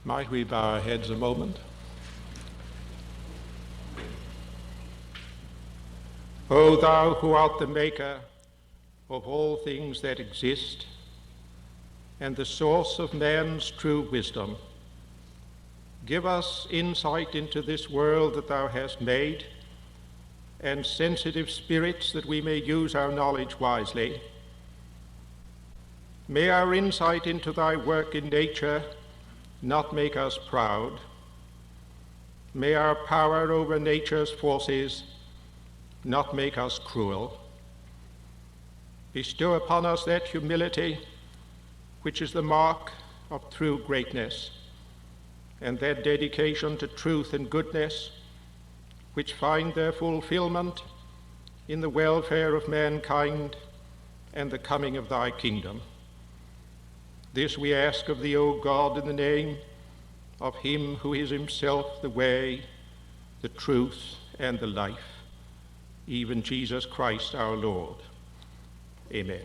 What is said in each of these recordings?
Might we bow our heads a moment? O thou who art the maker of all things that exist, and the source of man's true wisdom, give us insight into this world that thou hast made, and sensitive spirits that we may use our knowledge wisely. May our insight into thy work in nature not make us proud. May our power over nature's forces not make us cruel. Bestow upon us that humility which is the mark of true greatness, and that dedication to truth and goodness which find their fulfillment in the welfare of mankind and the coming of thy kingdom. This we ask of thee, O God, in the name of him who is himself the way, the truth, and the life, even Jesus Christ our Lord. Amen.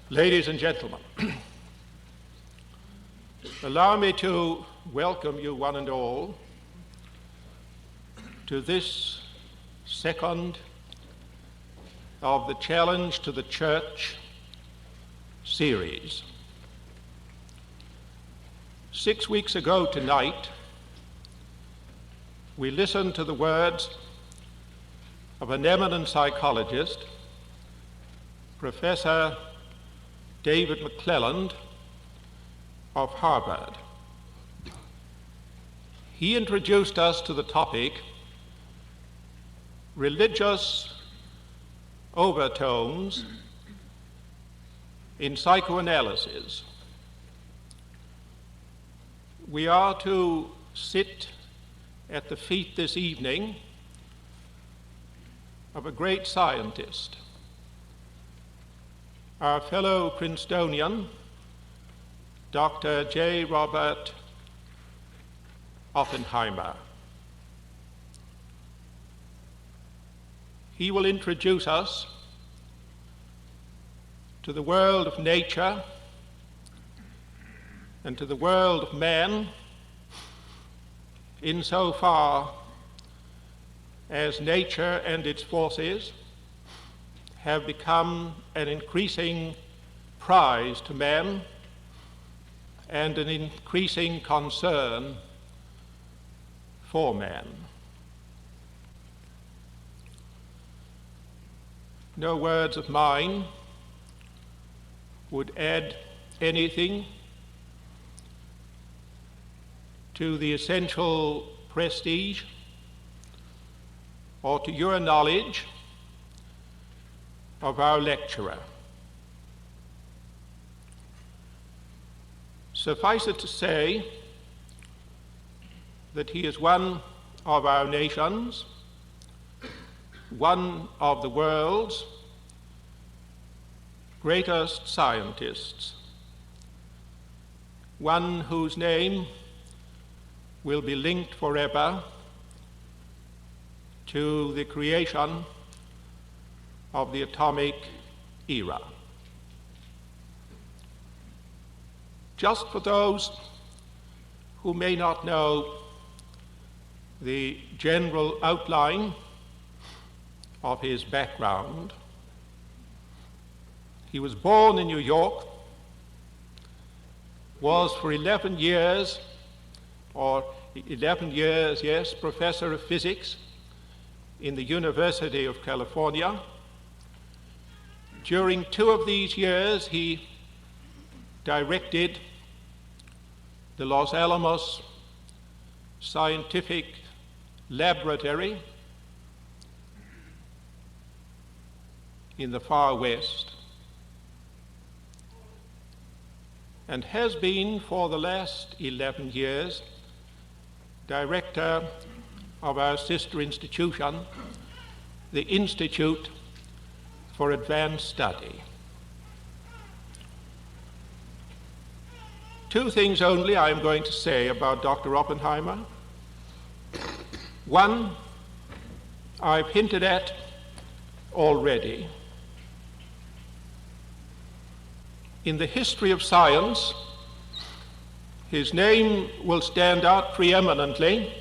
Ladies and gentlemen, allow me to welcome you one and all to this second of the Challenge to the Church series. 6 weeks ago tonight, we listened to the words of an eminent psychologist, Professor David McClelland of Harvard. He introduced us to the topic, religious overtones in psychoanalysis. We are to sit at the feet this evening of a great scientist, our fellow Princetonian, Dr. J. Robert Oppenheimer. He will introduce us to the world of nature and to the world of man insofar as nature and its forces have become an increasing prize to man and an increasing concern for man. No words of mine would add anything to the essential prestige or to your knowledge of our lecturer. Suffice it to say that he is one of our nation's, one of the world's greatest scientists, one whose name will be linked forever to the creation of the atomic era. Just for those who may not know the general outline of his background, he was born in New York, was for 11 years, professor of physics in the University of California. During 2 of these years, he directed the Los Alamos Scientific Laboratory in the far west, and has been for the last 11 years director of our sister institution, the Institute for Advanced Study. 2 things only I am going to say about Dr. Oppenheimer. One, I've hinted at already. In the history of science, his name will stand out preeminently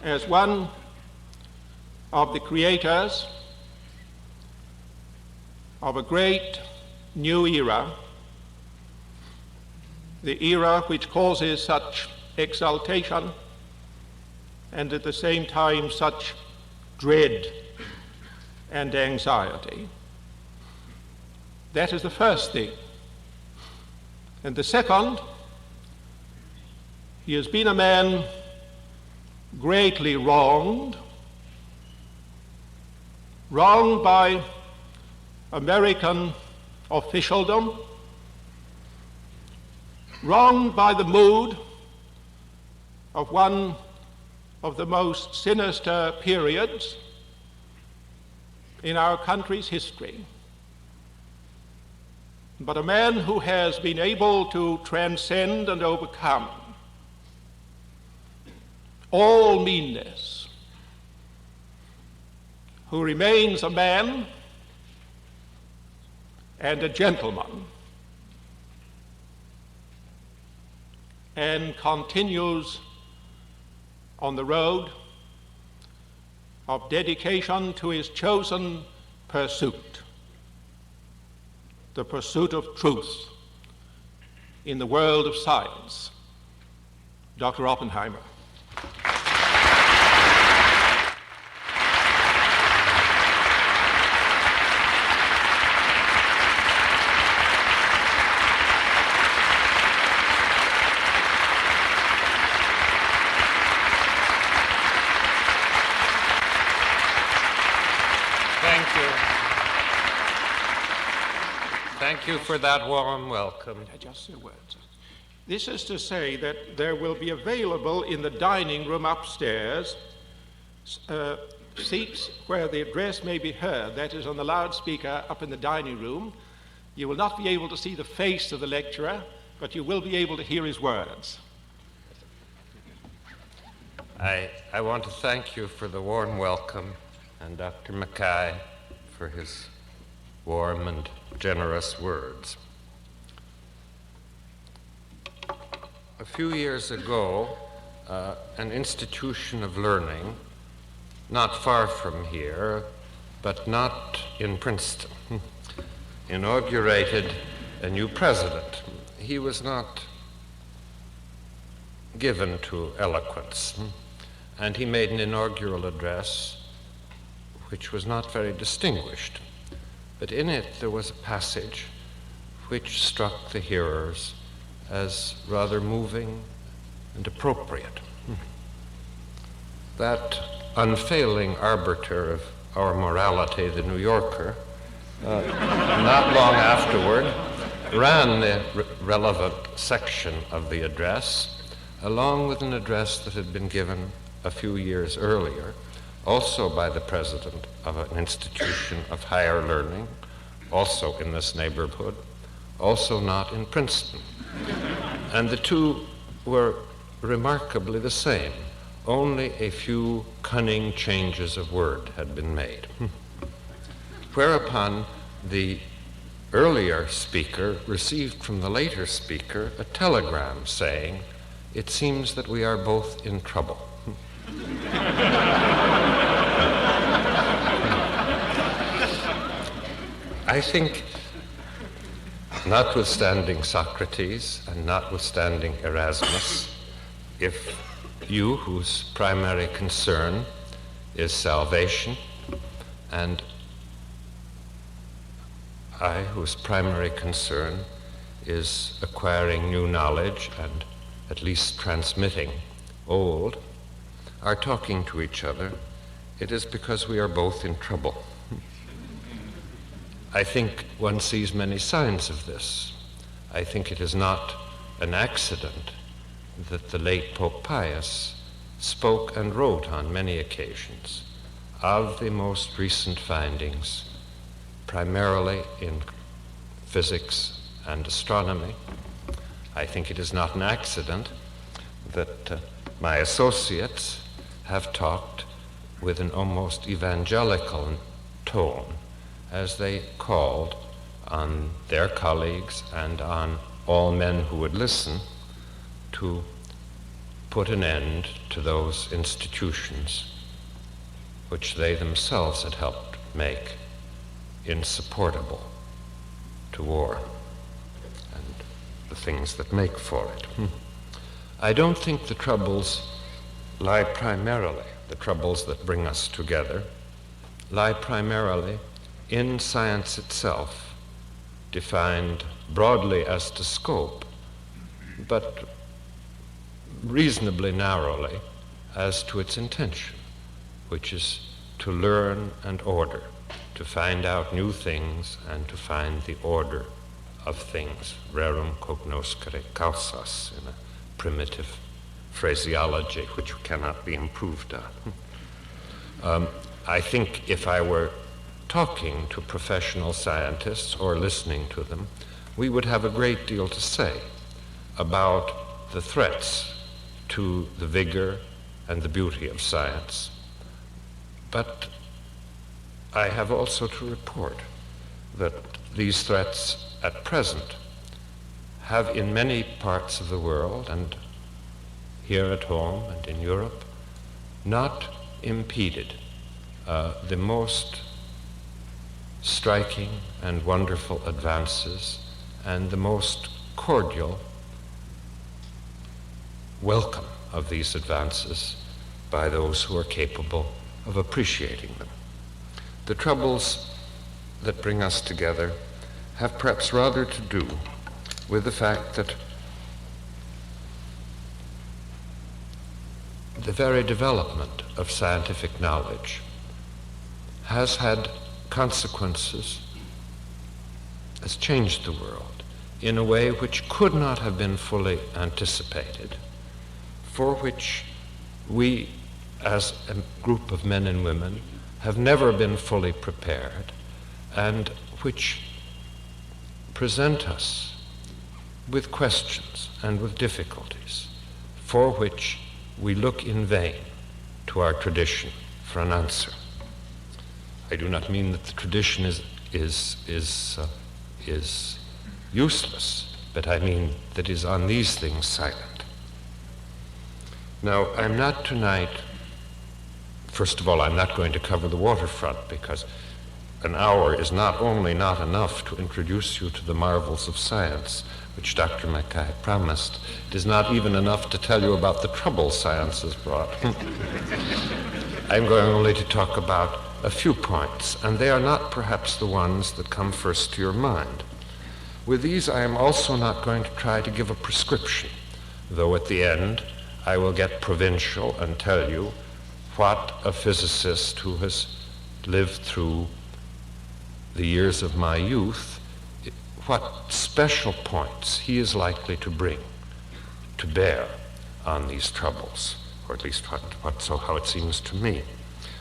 as one of the creators of a great new era, the era which causes such exaltation and at the same time such dread and anxiety. That is the first thing. And the second, he has been a man greatly wronged by American officialdom, wronged by the mood of one of the most sinister periods in our country's history. But a man who has been able to transcend and overcome all meanness, who remains a man and a gentleman, and continues on the road of dedication to his chosen pursuit, the pursuit of truth in the world of science, Dr. Oppenheimer. Thank you for that warm welcome. I just say words. This is to say that there will be available in the dining room upstairs seats where the address may be heard. That is on the loudspeaker up in the dining room. You will not be able to see the face of the lecturer, but you will be able to hear his words. I want to thank you for the warm welcome, and Dr. Mackay for his warm and generous words. A few years ago, an institution of learning, not far from here, but not in Princeton, inaugurated a new president. He was not given to eloquence, and he made an inaugural address which was not very distinguished. But in it there was a passage which struck the hearers as rather moving and appropriate. That unfailing arbiter of our morality, the New Yorker, not long afterward, ran the relevant section of the address, along with an address that had been given a few years earlier, also by the president of an institution of higher learning, also in this neighborhood, also not in Princeton. And the two were remarkably the same. Only a few cunning changes of word had been made. Whereupon the earlier speaker received from the later speaker a telegram saying, "It seems that we are both in trouble." I think, notwithstanding Socrates and notwithstanding Erasmus, if you, whose primary concern is salvation, and I, whose primary concern is acquiring new knowledge and at least transmitting old, are talking to each other, it is because we are both in trouble. I think one sees many signs of this. I think it is not an accident that the late Pope Pius spoke and wrote on many occasions of the most recent findings, primarily in physics and astronomy. I think it is not an accident that my associates have talked with an almost evangelical tone as they called on their colleagues and on all men who would listen to put an end to those institutions which they themselves had helped make insupportable to war and the things that make for it. I don't think the troubles lie primarily, the troubles that bring us together, lie primarily in science itself, defined broadly as to scope, but reasonably narrowly as to its intention, which is to learn and order, to find out new things and to find the order of things, rerum cognoscere causas, in a primitive phraseology which cannot be improved on. I think if I were talking to professional scientists or listening to them, we would have a great deal to say about the threats to the vigor and the beauty of science. But I have also to report that these threats at present have in many parts of the world, and here at home and in Europe, not impeded the most striking and wonderful advances and the most cordial welcome of these advances by those who are capable of appreciating them. The troubles that bring us together have perhaps rather to do with the fact that the very development of scientific knowledge has had consequences, has changed the world in a way which could not have been fully anticipated, for which we as a group of men and women have never been fully prepared, and which present us with questions and with difficulties for which we look in vain to our tradition for an answer. I do not mean that the tradition is useless, but I mean that is on these things silent. Now, I'm not tonight, first of all, I'm not going to cover the waterfront, because an hour is not only not enough to introduce you to the marvels of science, which Dr. Mackay promised, it is not even enough to tell you about the trouble science has brought. I'm going only to talk about a few points, and they are not perhaps the ones that come first to your mind. With these, I am also not going to try to give a prescription, though at the end I will get provincial and tell you what a physicist who has lived through the years of my youth, what special points he is likely to bring to bear on these troubles, or at least how it seems to me.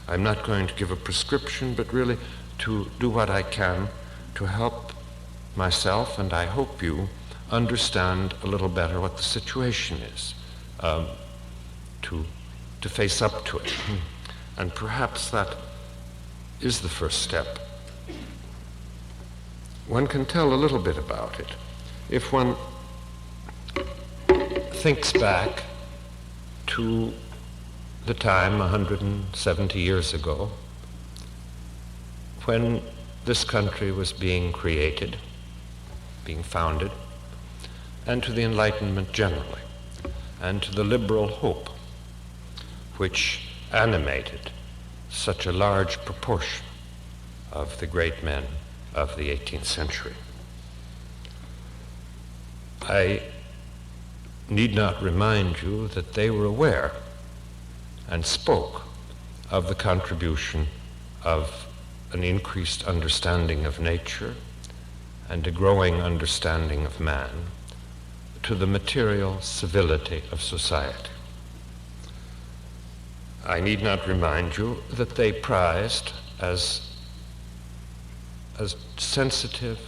I'm not going to give a prescription, but really to do what I can to help myself, and I hope you, understand a little better what the situation is, to face up to it. And perhaps that is the first step. One can tell a little bit about it if one thinks back to the time 170 years ago when this country was being created, being founded, and to the Enlightenment generally, and to the liberal hope which animated such a large proportion of the great men of the 18th century. I need not remind you that they were aware and spoke of the contribution of an increased understanding of nature and a growing understanding of man to the material civility of society. I need not remind you that they prized as sensitive,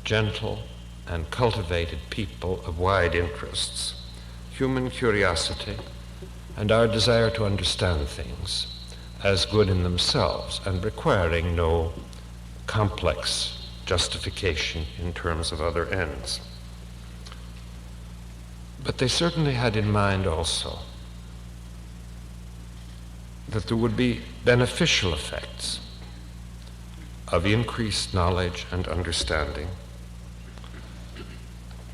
gentle, and cultivated people of wide interests, human curiosity, and our desire to understand things as good in themselves and requiring no complex justification in terms of other ends. But they certainly had in mind also that there would be beneficial effects of increased knowledge and understanding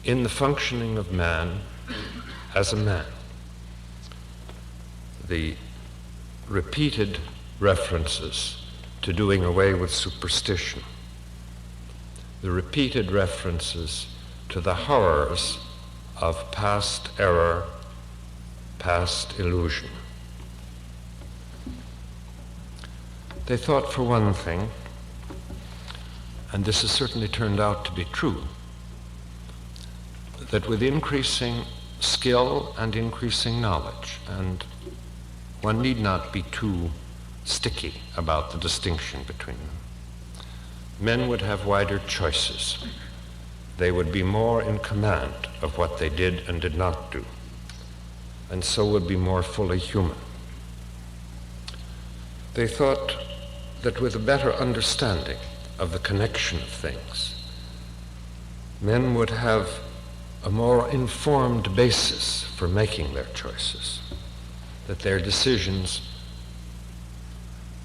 in the functioning of man as a man. The repeated references to doing away with superstition, the repeated references to the horrors of past error, past illusion. They thought, for one thing, and this has certainly turned out to be true, that with increasing skill and increasing knowledge, and one need not be too sticky about the distinction between them, men would have wider choices. They would be more in command of what they did and did not do, and so would be more fully human. They thought that with a better understanding of the connection of things, men would have a more informed basis for making their choices, that their decisions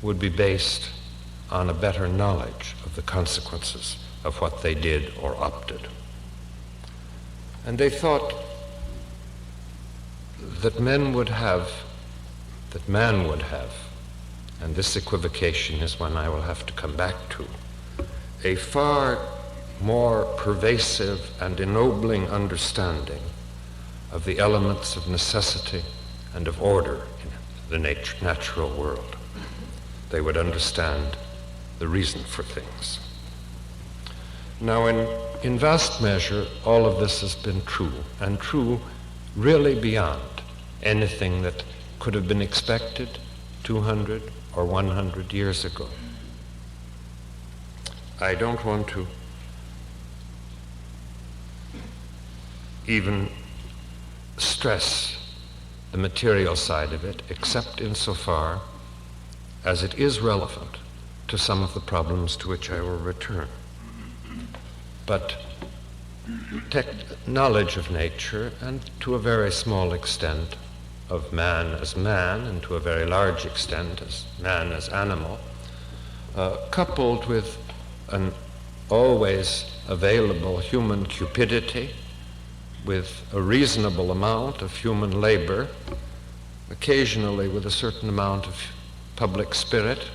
would be based on a better knowledge of the consequences of what they did or opted. And they thought that man would have, and this equivocation is one I will have to come back to, a far more pervasive and ennobling understanding of the elements of necessity and of order in the natural world. They would understand the reason for things. Now, in vast measure, all of this has been true, and true really beyond anything that could have been expected 200 or 100 years ago. I don't want to even stress the material side of it, except insofar as it is relevant to some of the problems to which I will return. But knowledge of nature, and to a very small extent of man as man, and to a very large extent as man as animal, coupled with an always available human cupidity, with a reasonable amount of human labor, occasionally with a certain amount of public spirit,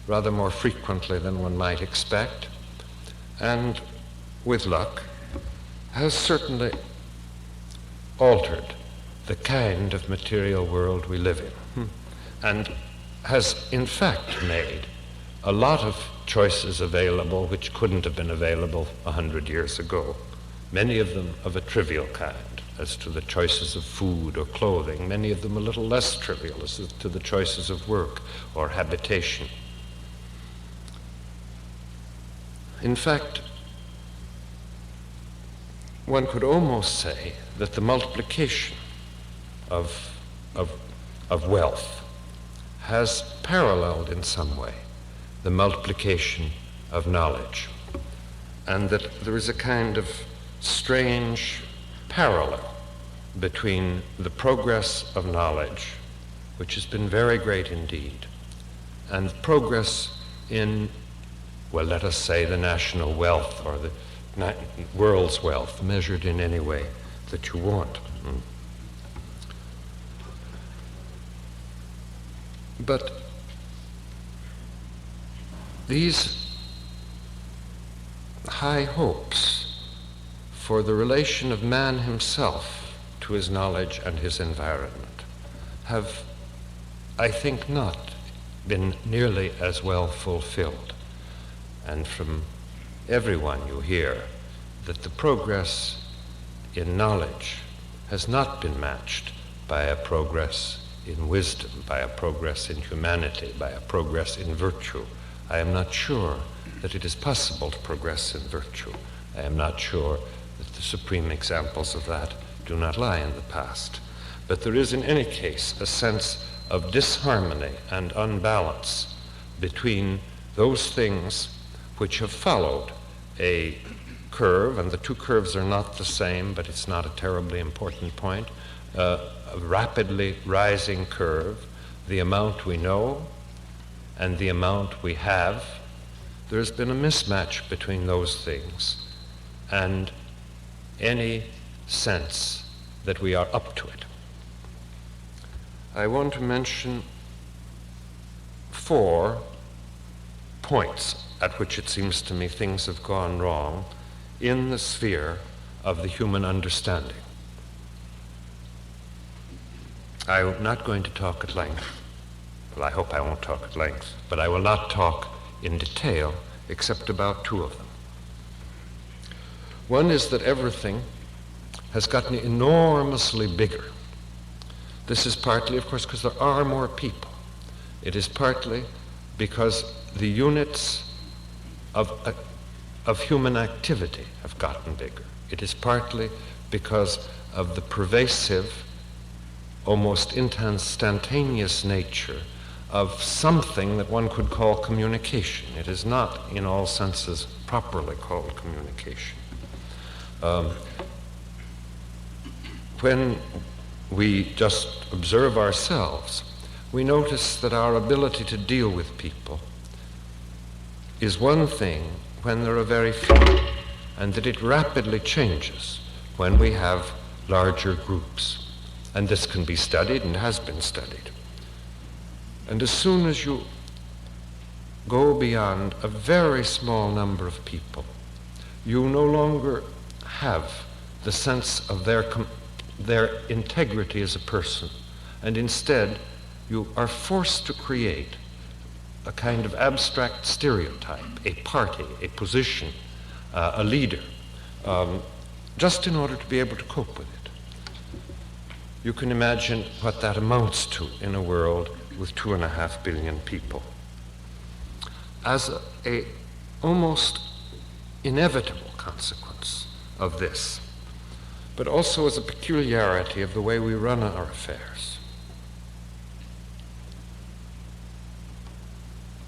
rather more frequently than one might expect, and with luck, has certainly altered the kind of material world we live in, and has in fact made a lot of choices available which couldn't have been available 100 years ago, many of them of a trivial kind, as to the choices of food or clothing, many of them a little less trivial, as to the choices of work or habitation. In fact, one could almost say that the multiplication of wealth has paralleled in some way the multiplication of knowledge, and that there is a kind of strange parallel between the progress of knowledge, which has been very great indeed, and progress in, well, let us say the national wealth or the world's wealth, measured in any way that you want. But these high hopes for the relation of man himself to his knowledge and his environment have, I think, not been nearly as well fulfilled. And from everyone you hear that the progress in knowledge has not been matched by a progress in wisdom, by a progress in humanity, by a progress in virtue. I am not sure that it is possible to progress in virtue. I am not sure that the supreme examples of that do not lie in the past. But there is in any case a sense of disharmony and unbalance between those things which have followed a curve, and the two curves are not the same, but it's not a terribly important point, a rapidly rising curve, the amount we know and the amount we have. There's been a mismatch between those things and any sense that we are up to it. I want to mention 4 points at which it seems to me things have gone wrong in the sphere of the human understanding. I'm not going to talk at length. Well, I hope I won't talk at length, but I will not talk in detail except about 2 of them. One is that everything has gotten enormously bigger. This is partly, of course, because there are more people. It is partly because the units of human activity have gotten bigger. It is partly because of the pervasive, almost instantaneous nature of something that one could call communication. It is not, in all senses, properly called communication. When we just observe ourselves, we notice that our ability to deal with people is one thing when there are very few, and that it rapidly changes when we have larger groups. And this can be studied and has been studied. And as soon as you go beyond a very small number of people, you no longer have the sense of their integrity as a person, and instead you are forced to create a kind of abstract stereotype, a party, a position, a leader, just in order to be able to cope with it. You can imagine what that amounts to in a world with 2.5 billion people. As a almost inevitable consequence of this, but also as a peculiarity of the way we run our affairs,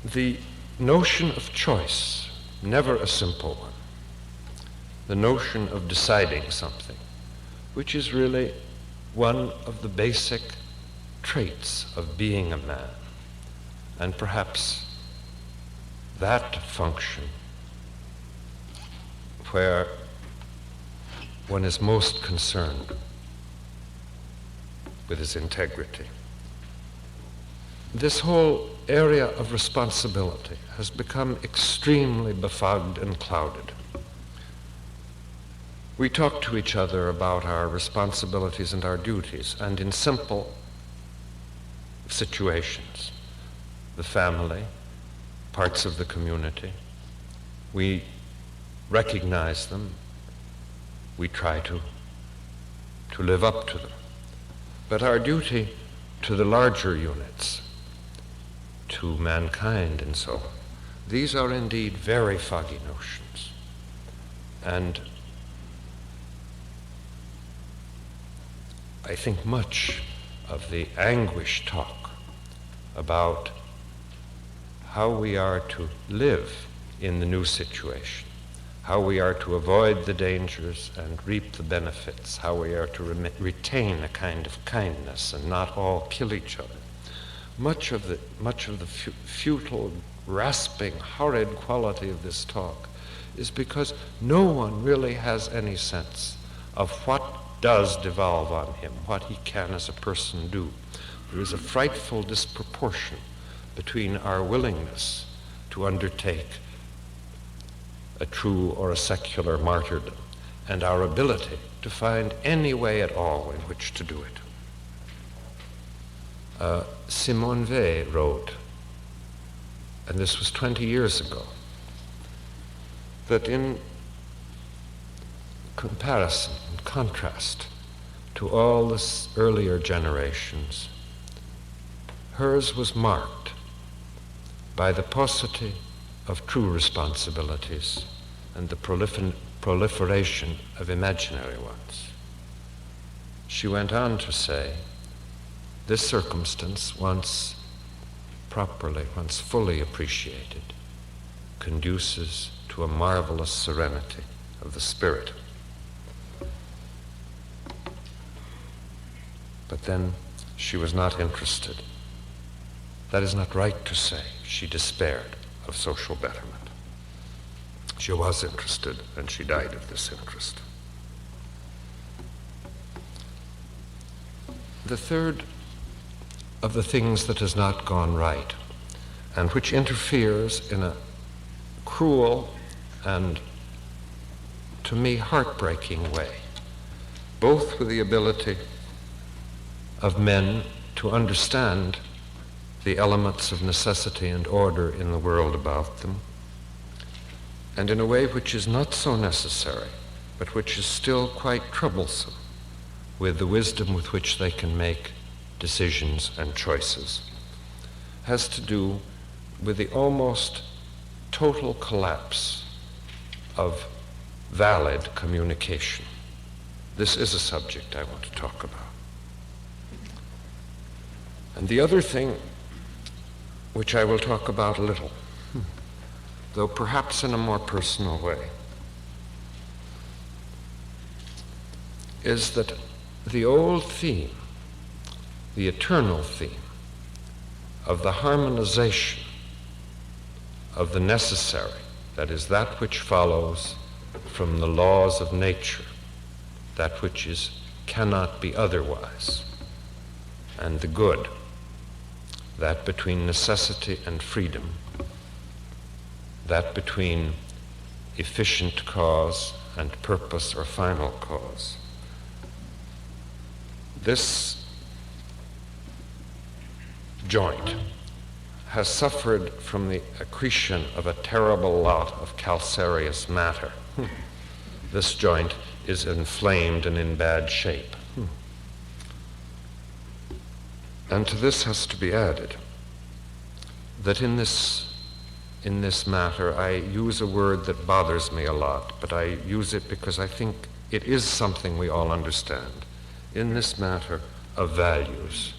the notion of choice, never a simple one, the notion of deciding something, which is really one of the basic traits of being a man, and perhaps that function where one is most concerned with his integrity. This whole area of responsibility has become extremely befogged and clouded. We talk to each other about our responsibilities and our duties, and in simple situations, the family, parts of the community, we recognize them, we try to live up to them. But our duty to the larger units, to mankind and so on, these are indeed very foggy notions. And I think much of the anguish talk about how we are to live in the new situation, how we are to avoid the dangers and reap the benefits, how we are to retain a kind of kindness and not all kill each other. Much of the futile, rasping, horrid quality of this talk is because no one really has any sense of what does devolve on him, what he can as a person do. There is a frightful disproportion between our willingness to undertake a true or a secular martyrdom and our ability to find any way at all in which to do it. Simone Weil wrote, and this was 20 years ago, that in comparison and contrast to all the earlier generations, hers was marked by the paucity of true responsibilities and the proliferation of imaginary ones. She went on to say, this circumstance, once properly, once fully appreciated, conduces to a marvelous serenity of the spirit. But then she was not interested. That is not right to say. She despaired of social betterment. She was interested, and she died of this interest. The third of the things that has not gone right, and which interferes in a cruel and, to me, heartbreaking way, both with the ability of men to understand the elements of necessity and order in the world about them, and in a way which is not so necessary, but which is still quite troublesome, with the wisdom with which they can make decisions and choices, has to do with the almost total collapse of valid communication. This is a subject I want to talk about. And the other thing, which I will talk about a little, though perhaps in a more personal way, is that the old theme, the eternal theme of the harmonization of the necessary, that is, that which follows from the laws of nature, that which cannot be otherwise, and the good, that between necessity and freedom, that between efficient cause and purpose or final cause. This joint has suffered from the accretion of a terrible lot of calcareous matter. This joint is inflamed and in bad shape. And to this has to be added that in this matter, I use a word that bothers me a lot, but I use it because I think it is something we all understand. In this matter of values,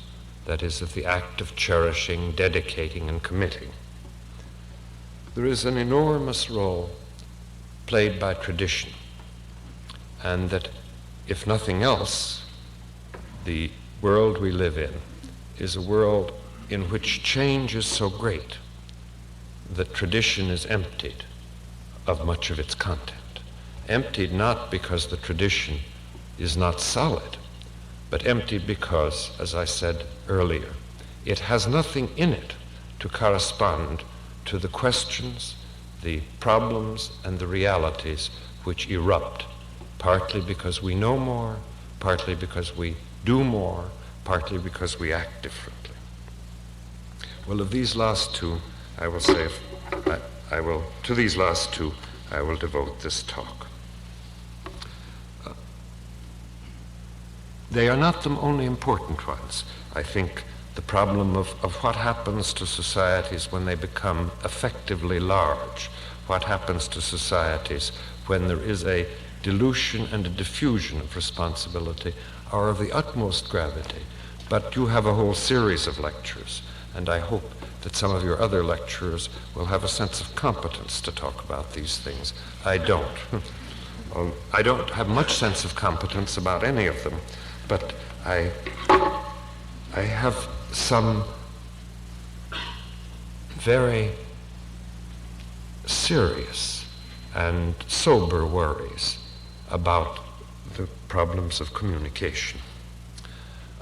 that is, of the act of cherishing, dedicating, and committing, there is an enormous role played by tradition, and that, if nothing else, the world we live in is a world in which change is so great that tradition is emptied of much of its content. Emptied not because the tradition is not solid, but emptied because, as I said earlier, it has nothing in it to correspond to the questions, the problems, and the realities which erupt, partly because we know more, partly because we do more, partly because we act differently. Well, of these last two, I will say, to these last two, I will devote this talk. They are not the only important ones. I think the problem of what happens to societies when they become effectively large, what happens to societies when there is a dilution and a diffusion of responsibility, are of the utmost gravity. But you have a whole series of lectures, and I hope that some of your other lecturers will have a sense of competence to talk about these things. I don't. I don't have much sense of competence about any of them, but I have some very serious and sober worries about the problems of communication.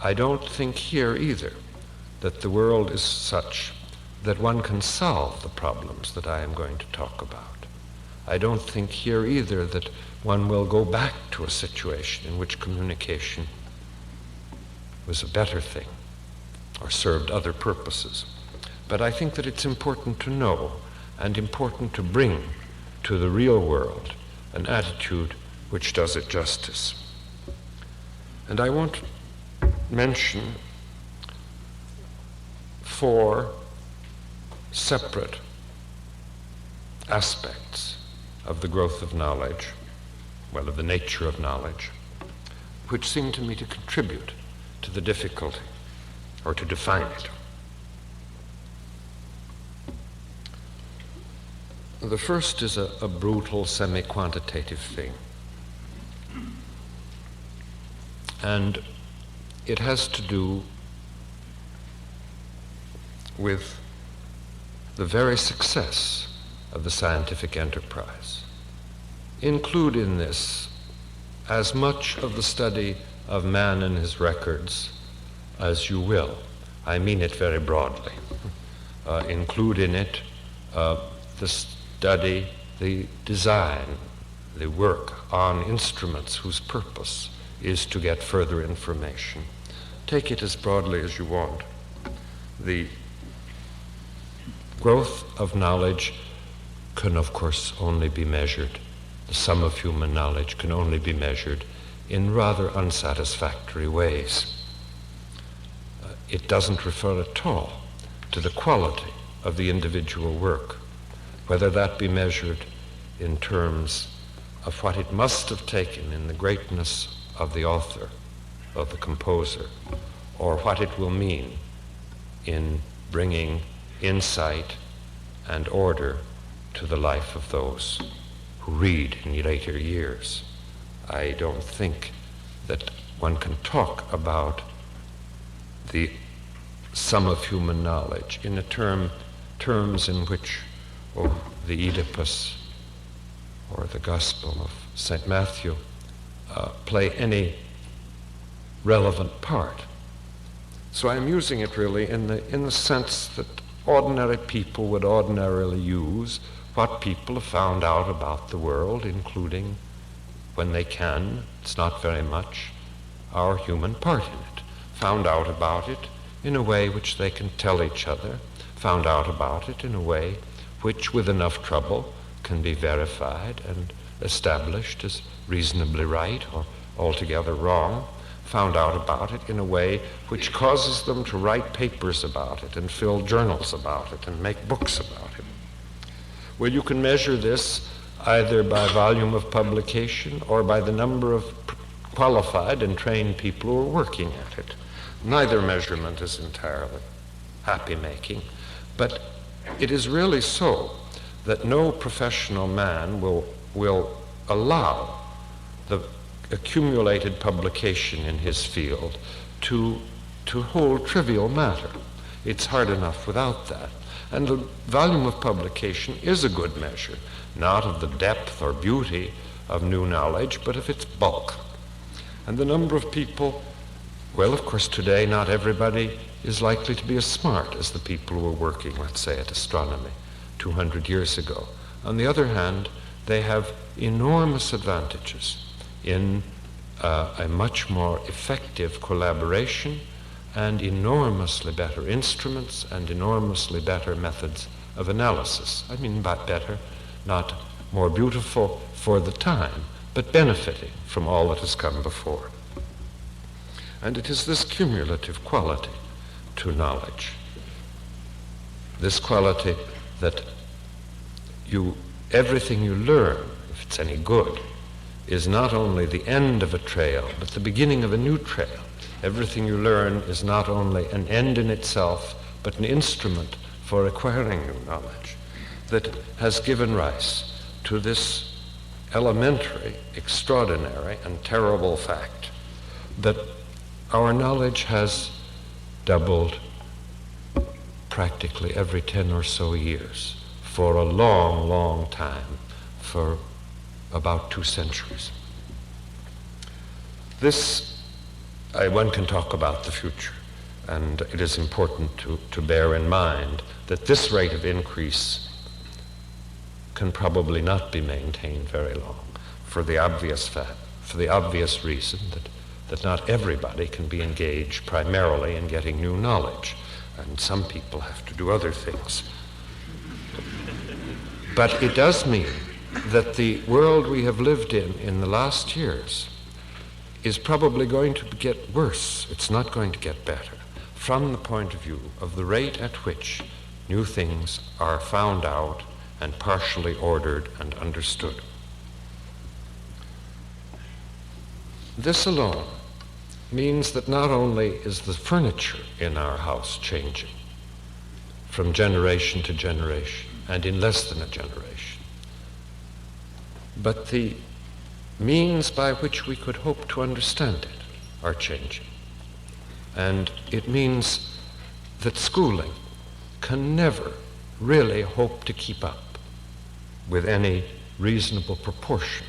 I don't think here either that the world is such that one can solve the problems that I am going to talk about. I don't think here either that one will go back to a situation in which communication was a better thing or served other purposes. But I think that it's important to know and important to bring to the real world an attitude which does it justice. And I want to mention 4 separate aspects of the growth of knowledge, of the nature of knowledge, which seem to me to contribute to the difficulty or to define it. The first is a brutal semi-quantitative thing. And it has to do with the very success of the scientific enterprise. Include in this as much of the study of man and his records as you will. I mean it very broadly. Include in it the study, the design, the work on instruments whose purpose is to get further information. Take it as broadly as you want. The growth of knowledge can, of course, only be measured. The sum of human knowledge can only be measured in rather unsatisfactory ways. It doesn't refer at all to the quality of the individual work, whether that be measured in terms of what it must have taken in the greatness of the author, of the composer, or what it will mean in bringing insight and order to the life of those who read in later years. I don't think that one can talk about the sum of human knowledge in terms in which the Oedipus or the Gospel of St. Matthew play any relevant part. So I'm using it really in the sense that ordinary people would ordinarily use what people have found out about the world, including, when they can, it's not very much, our human part in it. Found out about it in a way which they can tell each other, found out about it in a way which, with enough trouble, can be verified and established as reasonably right or altogether wrong, found out about it in a way which causes them to write papers about it and fill journals about it and make books about it. Well, you can measure this either by volume of publication or by the number of qualified and trained people who are working at it. Neither measurement is entirely happy-making, but it is really so that no professional man will allow the accumulated publication in his field to hold trivial matter. It's hard enough without that. And the volume of publication is a good measure, not of the depth or beauty of new knowledge, but of its bulk. And the number of people, well, of course, today not everybody is likely to be as smart as the people who were working, let's say, at astronomy 200 years ago. On the other hand, they have enormous advantages in a much more effective collaboration and enormously better instruments and enormously better methods of analysis. I mean by better, not more beautiful for the time, but benefiting from all that has come before. And it is this cumulative quality to knowledge, this quality that everything you learn, if it's any good, is not only the end of a trail, but the beginning of a new trail. Everything you learn is not only an end in itself, but an instrument for acquiring new knowledge that has given rise to this elementary, extraordinary, and terrible fact that our knowledge has doubled practically every 10 or so years for a long, long time, for about 2 centuries. One can talk about the future, and it is important to bear in mind that this rate of increase can probably not be maintained very long, for the obvious reason that not everybody can be engaged primarily in getting new knowledge, and some people have to do other things. But it does mean that the world we have lived in the last years is probably going to get worse. It's not going to get better from the point of view of the rate at which new things are found out and partially ordered and understood. This alone means that not only is the furniture in our house changing from generation to generation, and in less than a generation, but the means by which we could hope to understand it are changing. And it means that schooling can never really hope to keep up with any reasonable proportion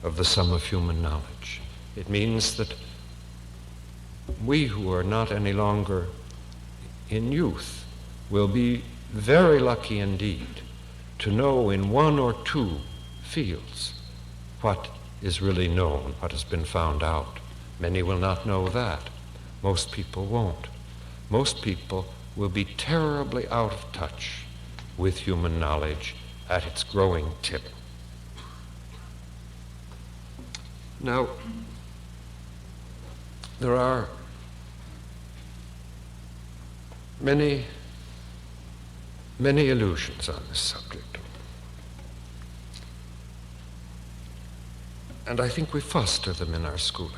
of the sum of human knowledge. It means that we who are not any longer in youth will be very lucky indeed to know in one or two fields what is really known, what has been found out. Many will not know that. Most people won't. Most people will be terribly out of touch with human knowledge at its growing tip. Now, there are many illusions on this subject. And I think we foster them in our schooling.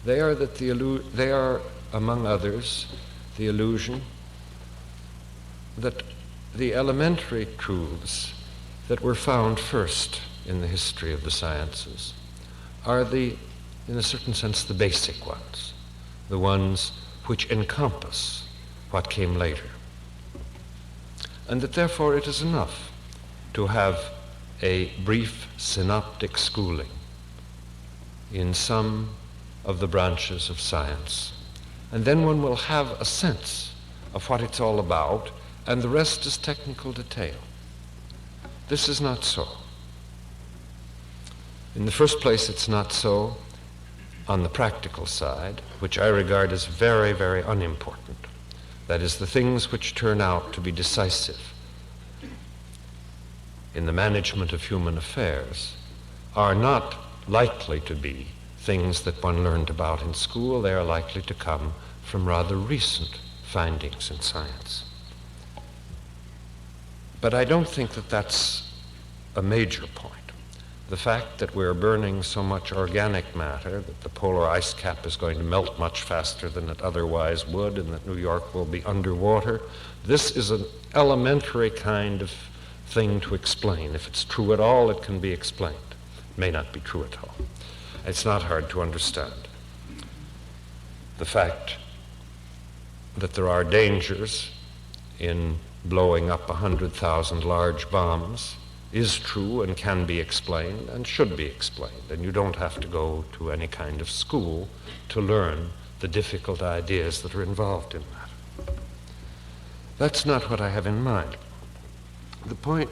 They are, among others, the illusion that the elementary truths that were found first in the history of the sciences are in a certain sense, the basic ones, the ones which encompass what came later. And that therefore it is enough to have a brief synoptic schooling in some of the branches of science, and then one will have a sense of what it's all about, and the rest is technical detail. This is not so. In the first place, it's not so on the practical side, which I regard as very, very unimportant. That is, the things which turn out to be decisive in the management of human affairs are not likely to be things that one learned about in school. They are likely to come from rather recent findings in science. But I don't think that that's a major point. The fact that we're burning so much organic matter, that the polar ice cap is going to melt much faster than it otherwise would, and that New York will be underwater, this is an elementary kind of thing to explain. If it's true at all, it can be explained. It may not be true at all. It's not hard to understand. The fact that there are dangers in blowing up 100,000 large bombs is true and can be explained and should be explained. And you don't have to go to any kind of school to learn the difficult ideas that are involved in that. That's not what I have in mind. The point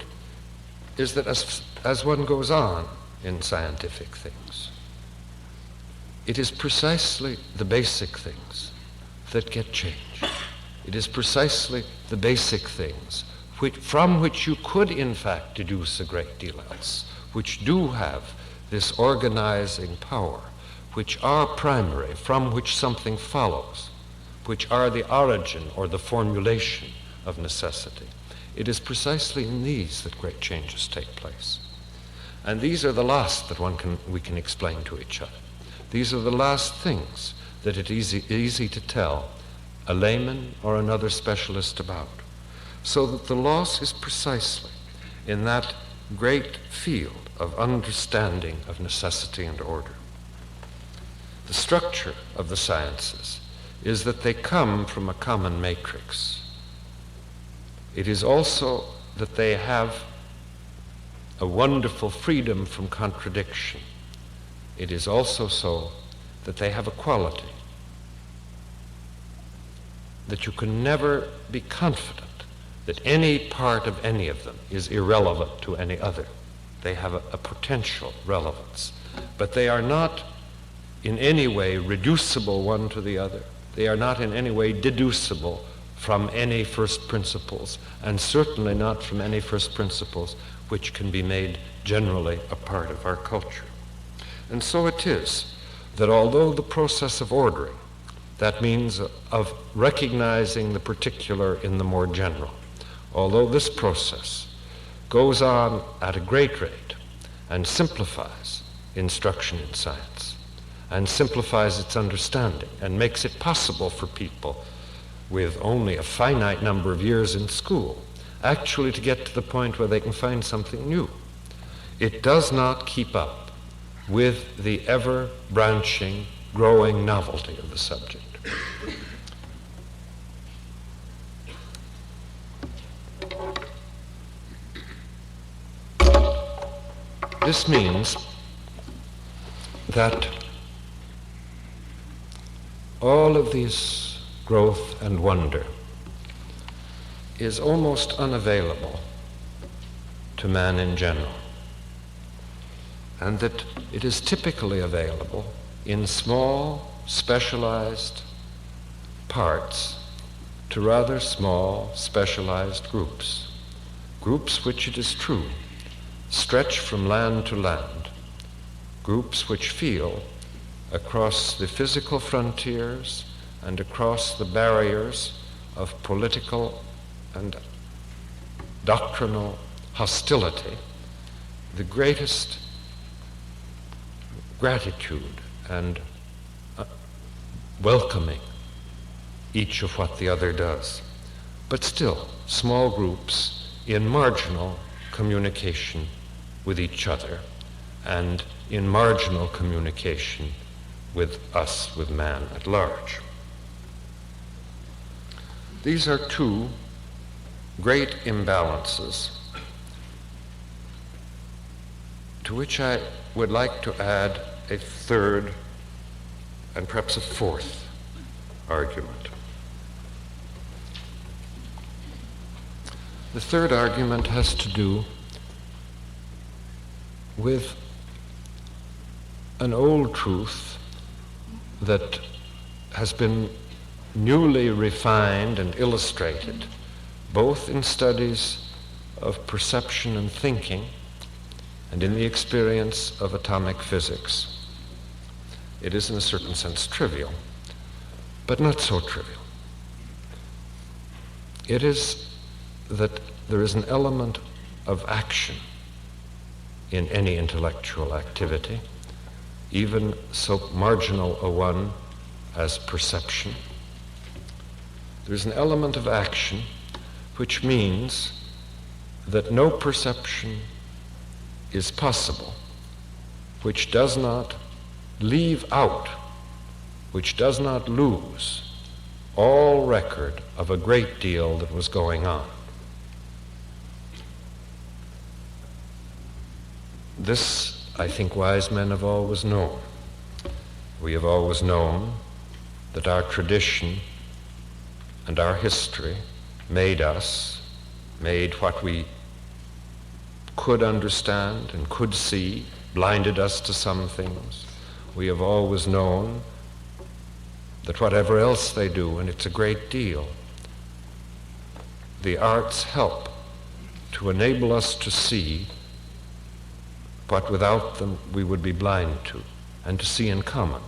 is that as one goes on in scientific things, it is precisely the basic things that get changed. It is precisely the basic things from which you could in fact deduce a great deal else, which do have this organizing power, which are primary, from which something follows, which are the origin or the formulation of necessity. It is precisely in these that great changes take place. And these are the last that we can explain to each other. These are the last things that it is easy to tell a layman or another specialist about. So that the loss is precisely in that great field of understanding of necessity and order. The structure of the sciences is that they come from a common matrix. It is also that they have a wonderful freedom from contradiction. It is also so that they have a quality that you can never be confident that any part of any of them is irrelevant to any other. They have a potential relevance, but they are not in any way reducible one to the other. They are not in any way deducible from any first principles, and certainly not from any first principles which can be made generally a part of our culture. And so it is that although the process of ordering, that means of recognizing the particular in the more general, although this process goes on at a great rate and simplifies instruction in science and simplifies its understanding and makes it possible for people with only a finite number of years in school actually to get to the point where they can find something new it does not keep up with the ever-branching, growing novelty of the subject. This means that all of this growth and wonder is almost unavailable to man in general, and that it is typically available in small, specialized parts to rather small, specialized groups which, it is true, stretch from land to land, groups which feel across the physical frontiers and across the barriers of political and doctrinal hostility the greatest gratitude and welcoming each of what the other does. But still, small groups in marginal communication with each other and in marginal communication with us, with man at large. These are two great imbalances to which I would like to add a third and perhaps a fourth argument. The third argument has to do with an old truth that has been newly refined and illustrated both in studies of perception and thinking and in the experience of atomic physics. It is in a certain sense trivial, but not so trivial. It is that there is an element of action in any intellectual activity, even so marginal a one as perception. There's an element of action which means that no perception is possible which does not leave out, which does not lose all record of a great deal that was going on. This, I think, wise men have always known. We have always known that our tradition and our history made us, made what we could understand and could see, blinded us to some things. We have always known that whatever else they do, and it's a great deal, the arts help to enable us to see what without them we would be blind to, and to see in common,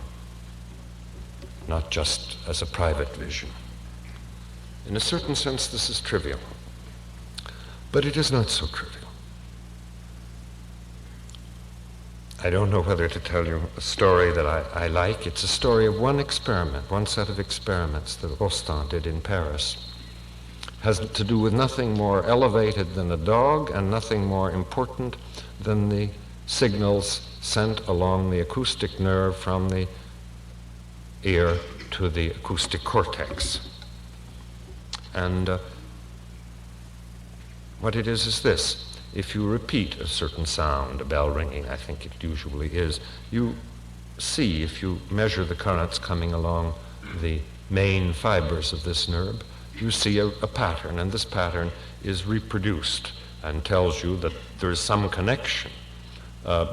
not just as a private vision. In a certain sense, this is trivial, but it is not so trivial. I don't know whether to tell you a story that I like. It's a story of one experiment, one set of experiments that Rostand did in Paris. Has to do with nothing more elevated than a dog and nothing more important than the signals sent along the acoustic nerve from the ear to the acoustic cortex. And what it is this. If you repeat a certain sound, a bell ringing, I think it usually is, you see, if you measure the currents coming along the main fibers of this nerve, you see a pattern, and this pattern is reproduced and tells you that there is some connection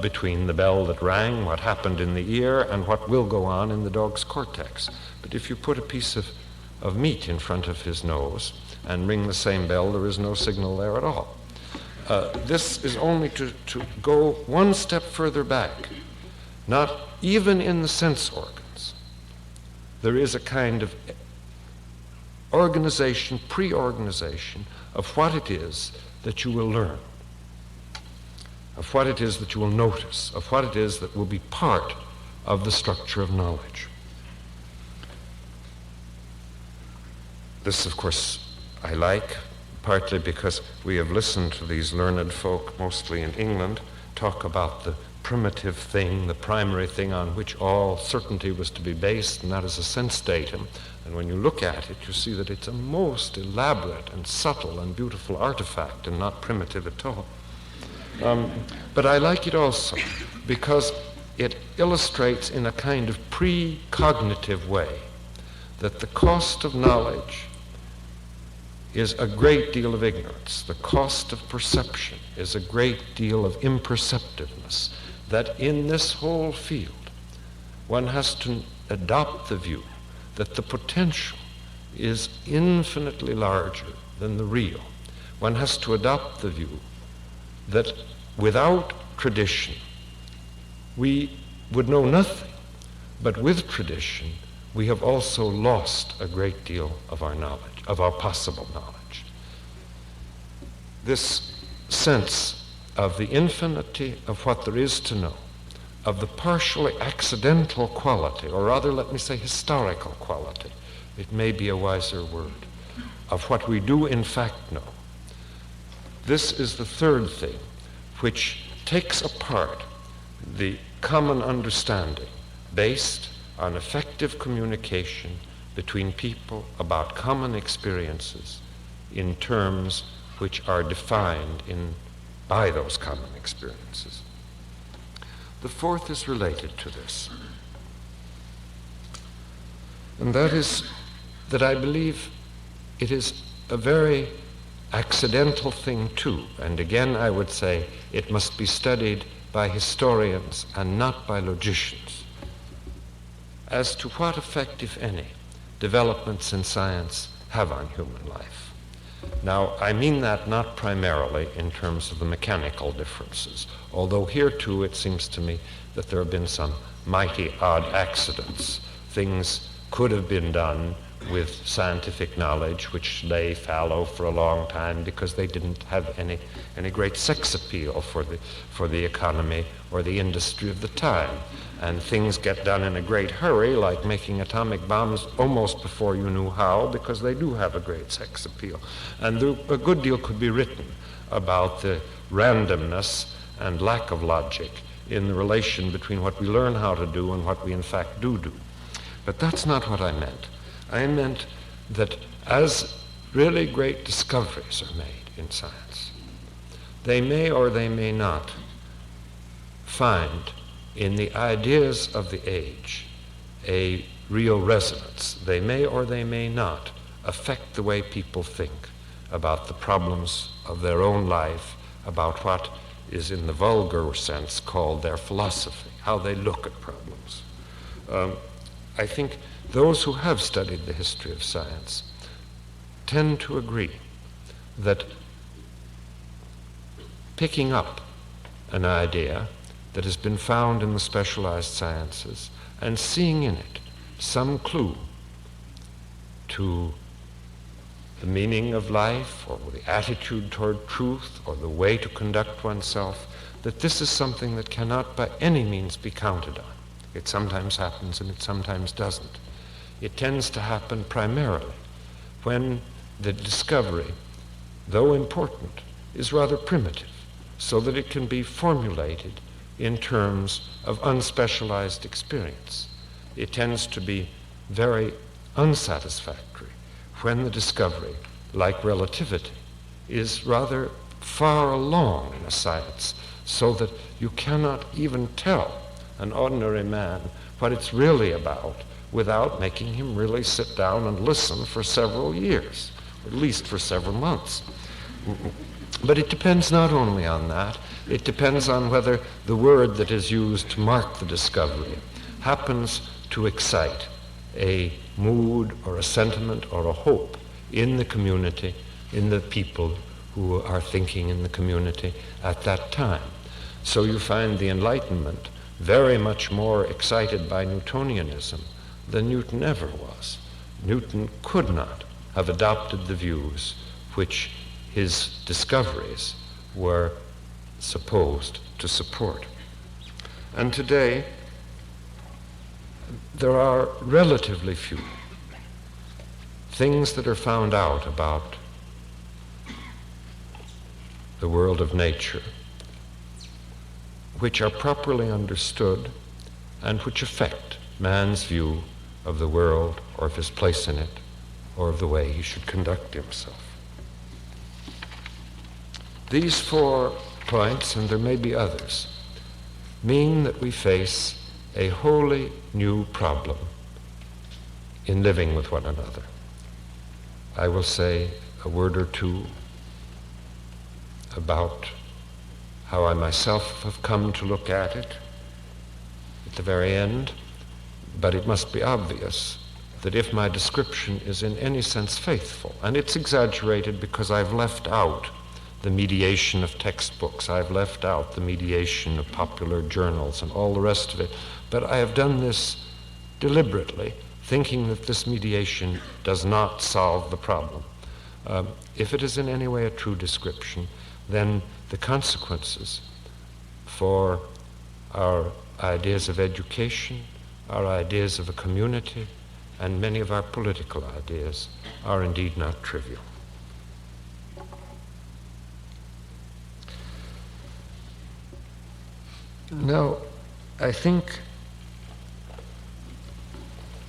between the bell that rang, what happened in the ear, and what will go on in the dog's cortex. But if you put a piece of meat in front of his nose and ring the same bell, there is no signal there at all. This is only to go one step further back. Not even in the sense organs, there is a kind of organization, pre-organization of what it is that you will learn, of what it is that you will notice, of what it is that will be part of the structure of knowledge. This, of course, I like, partly because we have listened to these learned folk, mostly in England, talk about the primitive thing, the primary thing on which all certainty was to be based, and that is a sense datum. And when you look at it, you see that it's a most elaborate and subtle and beautiful artifact and not primitive at all. But I like it also because it illustrates in a kind of precognitive way that the cost of knowledge is a great deal of ignorance. The cost of perception is a great deal of imperceptiveness. That in this whole field, one has to adopt the view that the potential is infinitely larger than the real. One has to adopt the view that without tradition, we would know nothing, but with tradition, we have also lost a great deal of our knowledge, of our possible knowledge. This sense of the infinity of what there is to know, of the partially accidental quality, or rather let me say historical quality, it may be a wiser word, of what we do in fact know. This is the third thing which takes apart the common understanding based on effective communication between people about common experiences in terms which are defined by those common experiences. The fourth is related to this, and that is that I believe it is a very accidental thing too, and again I would say it must be studied by historians and not by logicians, as to what effect, if any, developments in science have on human life. Now, I mean that not primarily in terms of the mechanical differences, although here too it seems to me that there have been some mighty odd accidents. Things could have been done with scientific knowledge which lay fallow for a long time because they didn't have any great sex appeal for the economy or the industry of the time. And things get done in a great hurry, like making atomic bombs almost before you knew how, because they do have a great sex appeal. And a good deal could be written about the randomness and lack of logic in the relation between what we learn how to do and what we in fact do. But that's not what I meant. I meant that as really great discoveries are made in science, they may or they may not find in the ideas of the age a real resonance. They may or they may not affect the way people think about the problems of their own life, about what is in the vulgar sense called their philosophy, how they look at problems. I think those who have studied the history of science tend to agree that picking up an idea that has been found in the specialized sciences and seeing in it some clue to the meaning of life or the attitude toward truth or the way to conduct oneself, that this is something that cannot by any means be counted on. It sometimes happens and it sometimes doesn't. It tends to happen primarily when the discovery, though important, is rather primitive, so that it can be formulated in terms of unspecialized experience. It tends to be very unsatisfactory when the discovery, like relativity, is rather far along in a science, so that you cannot even tell an ordinary man what it's really about without making him really sit down and listen for several years, at least for several months. But it depends not only on that, it depends on whether the word that is used to mark the discovery happens to excite a mood or a sentiment or a hope in the community, in the people who are thinking in the community at that time. So you find the Enlightenment very much more excited by Newtonianism than Newton ever was. Newton could not have adopted the views which his discoveries were supposed to support. And today, there are relatively few things that are found out about the world of nature which are properly understood and which affect man's view of the world or of his place in it or of the way he should conduct himself. These 4 points, and there may be others, mean that we face a wholly new problem in living with one another. I will say a word or two about how I myself have come to look at it at the very end, but it must be obvious that if my description is in any sense faithful, and it's exaggerated because I've left out the mediation of textbooks, I've left out the mediation of popular journals and all the rest of it, but I have done this deliberately, thinking that this mediation does not solve the problem. If it is in any way a true description, then the consequences for our ideas of education, our ideas of a community, and many of our political ideas are indeed not trivial. Now, I think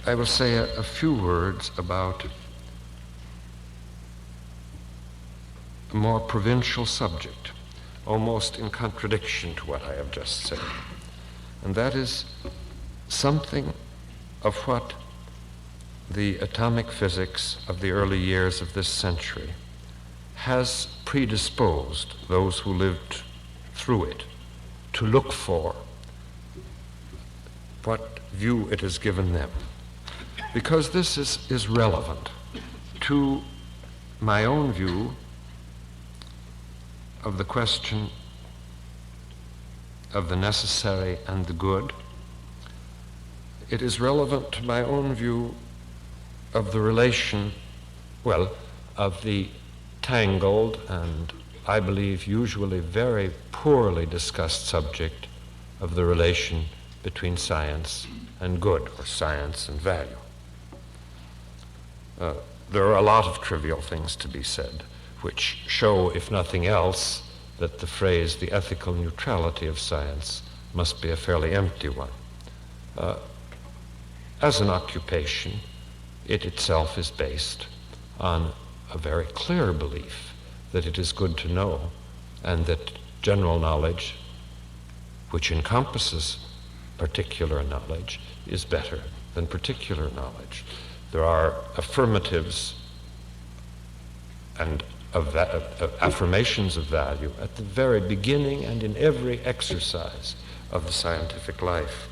I will say a few words about a more provincial subject, almost in contradiction to what I have just said. And that is something of what the atomic physics of the early years of this century has predisposed those who lived through it to look for, what view it has given them. Because this is relevant to my own view of the question of the necessary and the good. It is relevant to my own view of the relation, of the tangled and, I believe, usually very poorly discussed subject of the relation between science and good, or science and value. There are a lot of trivial things to be said, which show, if nothing else, that the phrase, the ethical neutrality of science, must be a fairly empty one. As an occupation, it itself is based on a very clear belief that it is good to know, and that general knowledge, which encompasses particular knowledge, is better than particular knowledge. There are affirmatives and affirmations of value at the very beginning and in every exercise of the scientific life.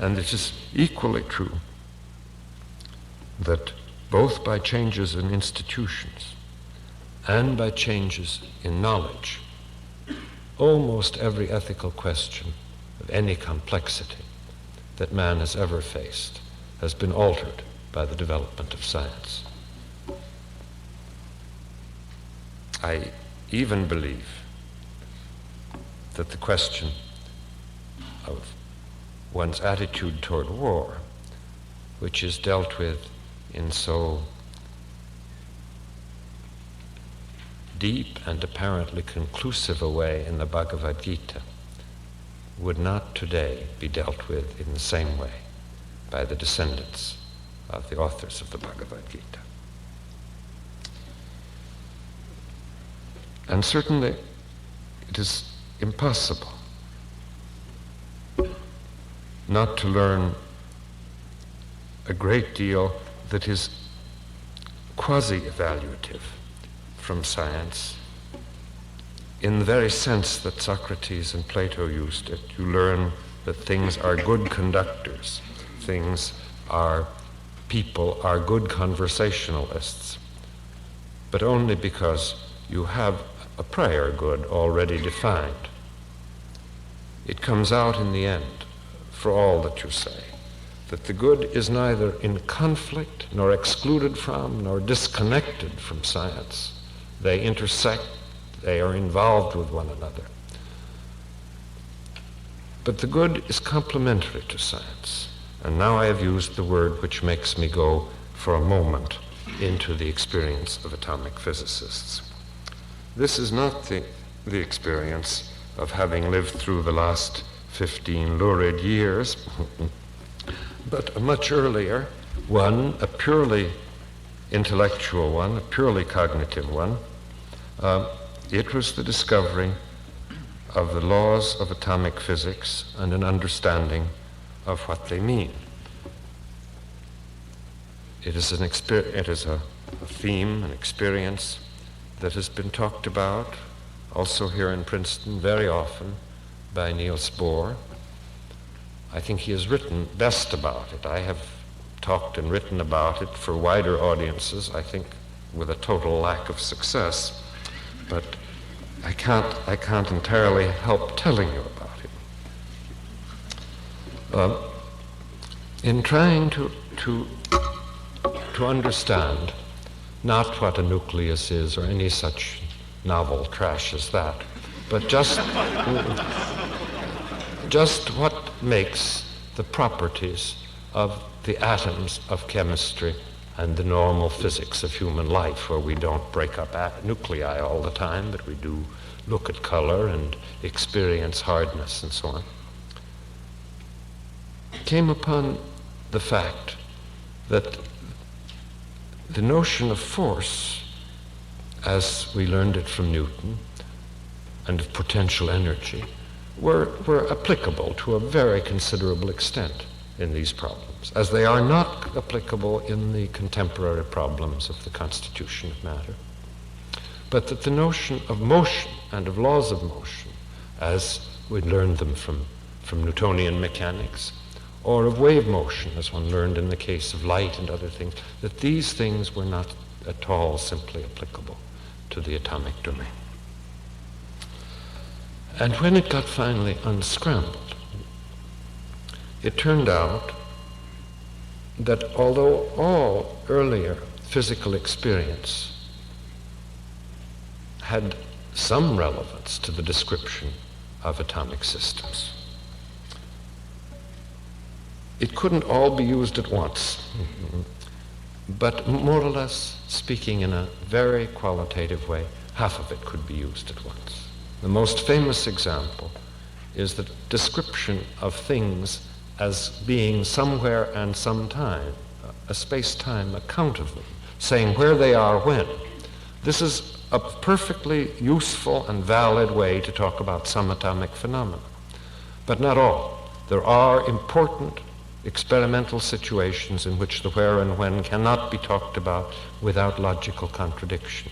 And it is equally true that both by changes in institutions and by changes in knowledge, almost every ethical question of any complexity that man has ever faced has been altered by the development of science. I even believe that the question of one's attitude toward war, which is dealt with in so deep and apparently conclusive a way in the Bhagavad Gita, would not today be dealt with in the same way by the descendants of the authors of the Bhagavad Gita. And certainly it is impossible not to learn a great deal that is quasi-evaluative from science, in the very sense that Socrates and Plato used it. You learn that things are good conductors, people are good conversationalists, but only because you have a prior good already defined. It comes out in the end, for all that you say, that the good is neither in conflict, nor excluded from, nor disconnected from science. They intersect, they are involved with one another. But the good is complementary to science. And now I have used the word which makes me go for a moment into the experience of atomic physicists. This is not the experience of having lived through the last 15 lurid years, but a much earlier one, a purely intellectual one, a purely cognitive one. It was the discovery of the laws of atomic physics and an understanding of what they mean. It is a theme, an experience that has been talked about also here in Princeton very often by Niels Bohr. I think he has written best about it. I have talked and written about it for wider audiences, I think with a total lack of success, but I can't entirely help telling you about it. In trying to understand not what a nucleus is or any such novel trash as that, but just what makes the properties of the atoms of chemistry and the normal physics of human life, where we don't break up nuclei all the time, but we do look at color and experience hardness and so on, came upon the fact that the notion of force, as we learned it from Newton, and of potential energy, were applicable to a very considerable extent in these problems, as they are not applicable in the contemporary problems of the constitution of matter. But that the notion of motion and of laws of motion, as we learned them from Newtonian mechanics, or of wave motion, as one learned in the case of light and other things, that these things were not at all simply applicable to the atomic domain. And when it got finally unscrambled, it turned out that although all earlier physical experience had some relevance to the description of atomic systems, it couldn't all be used at once, but more or less, speaking in a very qualitative way, half of it could be used at once. The most famous example is the description of things as being somewhere and sometime, a space-time account of them, saying where they are when. This is a perfectly useful and valid way to talk about some atomic phenomena, but not all. There are important experimental situations in which the where and when cannot be talked about without logical contradiction.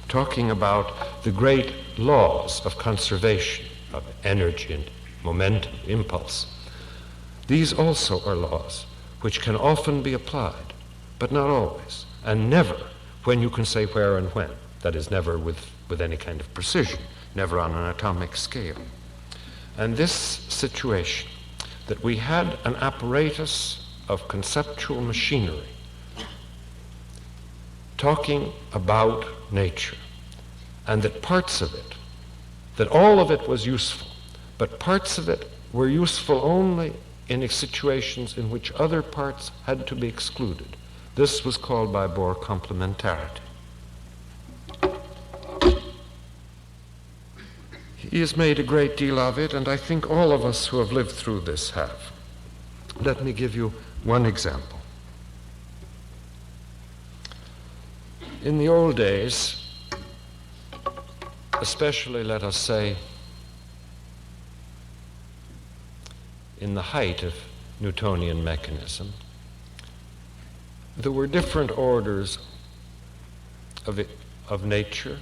Talking about the great laws of conservation, of energy and momentum, impulse. These also are laws which can often be applied, but not always, and never when you can say where and when. That is, never with any kind of precision, never on an atomic scale. And this situation, that we had an apparatus of conceptual machinery talking about nature, and that parts of it, that all of it was useful, but parts of it were useful only in situations in which other parts had to be excluded. This was called by Bohr complementarity. He has made a great deal of it, and I think all of us who have lived through this have. Let me give you one example. In the old days, especially, let us say, in the height of Newtonian mechanism, there were different orders of nature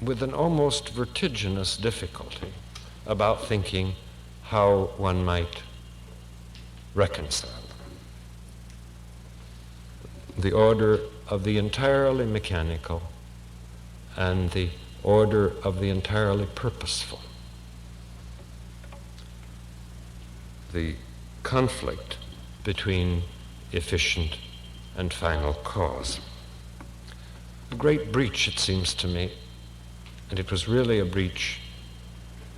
with an almost vertiginous difficulty about thinking how one might reconcile them. The order of the entirely mechanical and the order of the entirely purposeful. The conflict between efficient and final cause. A great breach, it seems to me, and it was really a breach,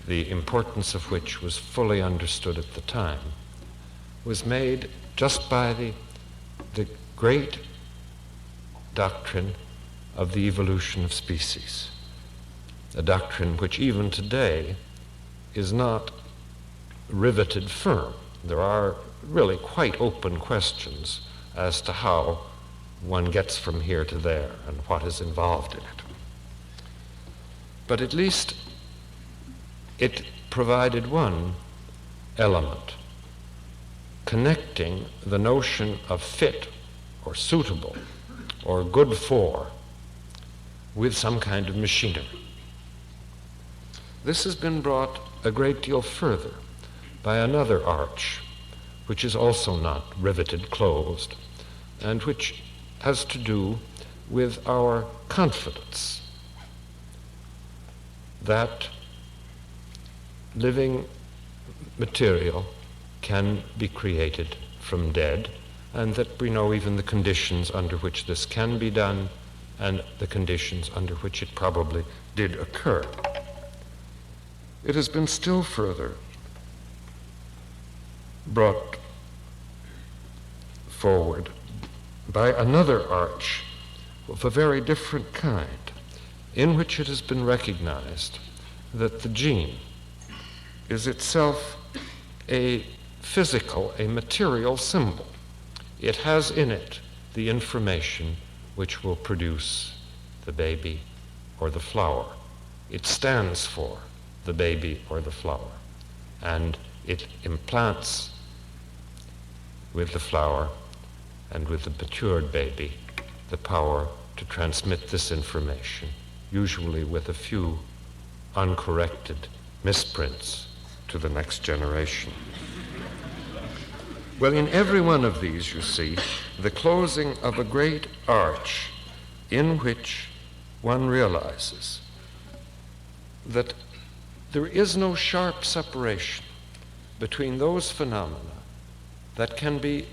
the importance of which was fully understood at the time, was made just by the great doctrine of the evolution of species. a doctrine which even today is not riveted firm. There are really quite open questions as to how one gets from here to there and what is involved in it. But at least it provided one element, connecting the notion of fit or suitable or good for with some kind of machinery. This has been brought a great deal further by another arch, which is also not riveted closed, and which has to do with our confidence that living material can be created from dead, and that we know even the conditions under which this can be done and the conditions under which it probably did occur. It has been still further brought forward by another arch of a very different kind, in which it has been recognized that the gene is itself a physical, a material symbol. It has in it the information which will produce the baby or the flower. It stands for the baby or the flower, and it implants with the flower and with the matured baby the power to transmit this information, usually with a few uncorrected misprints, to the next generation. Well, in every one of these, you see, the closing of a great arch in which one realizes that there is no sharp separation between those phenomena that can be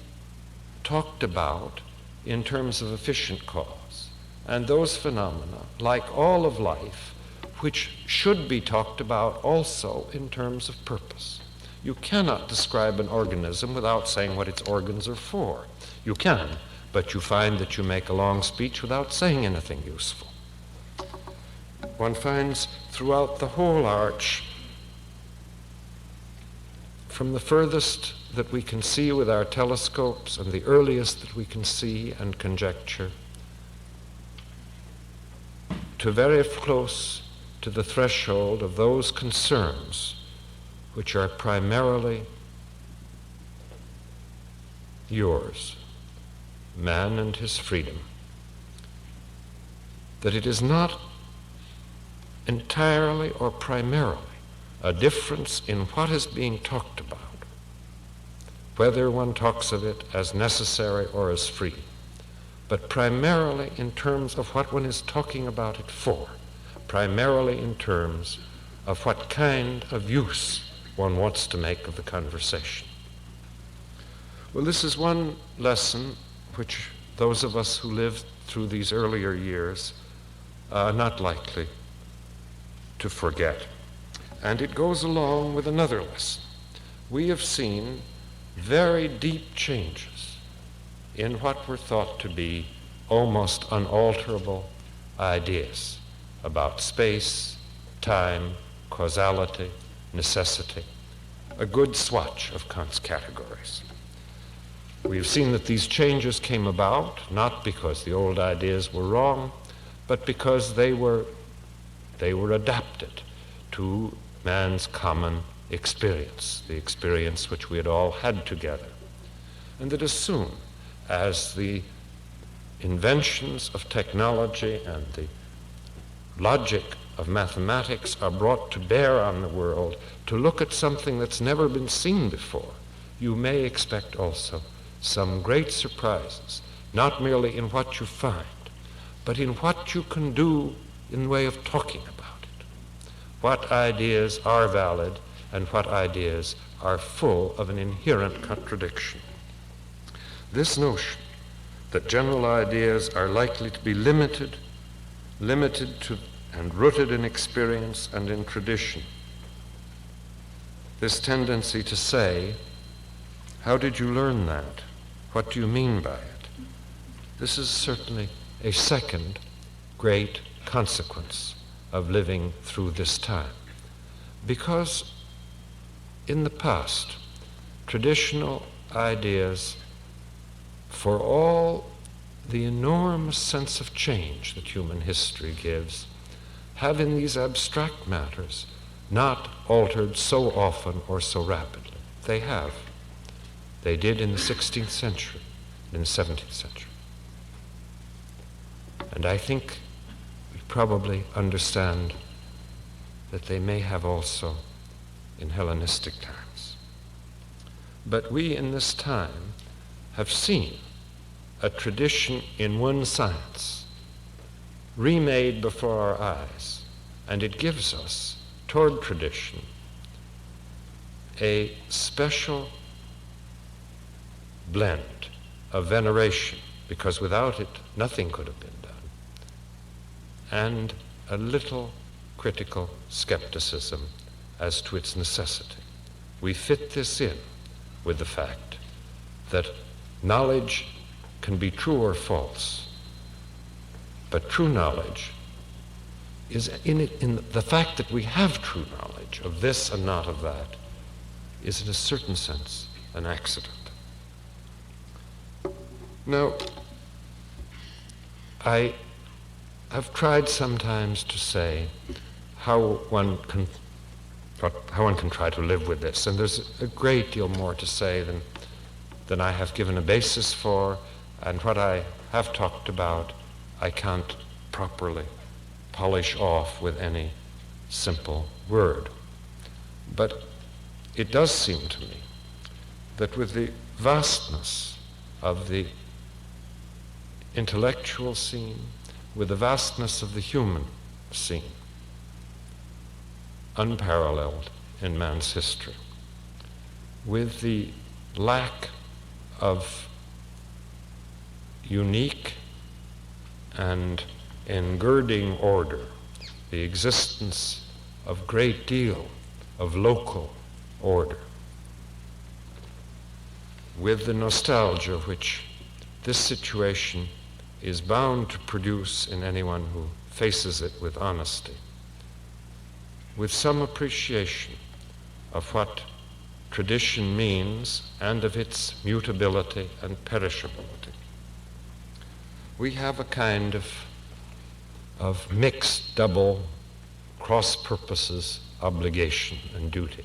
talked about in terms of efficient cause and those phenomena, like all of life, which should be talked about also in terms of purpose. You cannot describe an organism without saying what its organs are for. You can, but you find that you make a long speech without saying anything useful. One finds throughout the whole arch, from the furthest that we can see with our telescopes and the earliest that we can see and conjecture, to very close to the threshold of those concerns which are primarily yours, man and his freedom, that it is not entirely or primarily a difference in what is being talked about, whether one talks of it as necessary or as free, but primarily in terms of what one is talking about it for, primarily in terms of what kind of use one wants to make of the conversation. Well, this is one lesson which those of us who lived through these earlier years are not likely to forget. And it goes along with another lesson. We have seen very deep changes in what were thought to be almost unalterable ideas about space, time, causality, necessity, a good swatch of Kant's categories. We've seen that these changes came about not because the old ideas were wrong, but because they were adapted to man's common experience, the experience which we had all had together. And that as soon as the inventions of technology and the logic of mathematics are brought to bear on the world to look at something that's never been seen before, you may expect also some great surprises, not merely in what you find, but in what you can do in the way of talking about it. What ideas are valid and what ideas are full of an inherent contradiction. This notion that general ideas are likely to be limited to and rooted in experience and in tradition. This tendency to say, how did you learn that? What do you mean by it? This is certainly a second great consequence of living through this time. Because in the past, traditional ideas, for all the enormous sense of change that human history gives, have in these abstract matters not altered so often or so rapidly. They have. They did in the 16th century, in the 17th century. And I think we probably understand that they may have also in Hellenistic times. But we in this time have seen a tradition in one science remade before our eyes, and it gives us, toward tradition, a special blend of veneration, because without it nothing could have been done, and a little critical skepticism as to its necessity. We fit this in with the fact that knowledge can be true or false, but true knowledge is in the fact that we have true knowledge of this and not of that is in a certain sense an accident. Now, I have tried sometimes to say how one can try to live with this, and there's a great deal more to say than I have given a basis for, and what I have talked about I can't properly polish off with any simple word. But it does seem to me that with the vastness of the intellectual scene, with the vastness of the human scene, unparalleled in man's history, with the lack of unique and engirding order, the existence of great deal of local order, with the nostalgia which this situation is bound to produce in anyone who faces it with honesty, with some appreciation of what tradition means and of its mutability and perishability. We have a kind of mixed, double, cross-purposes, obligation and duty.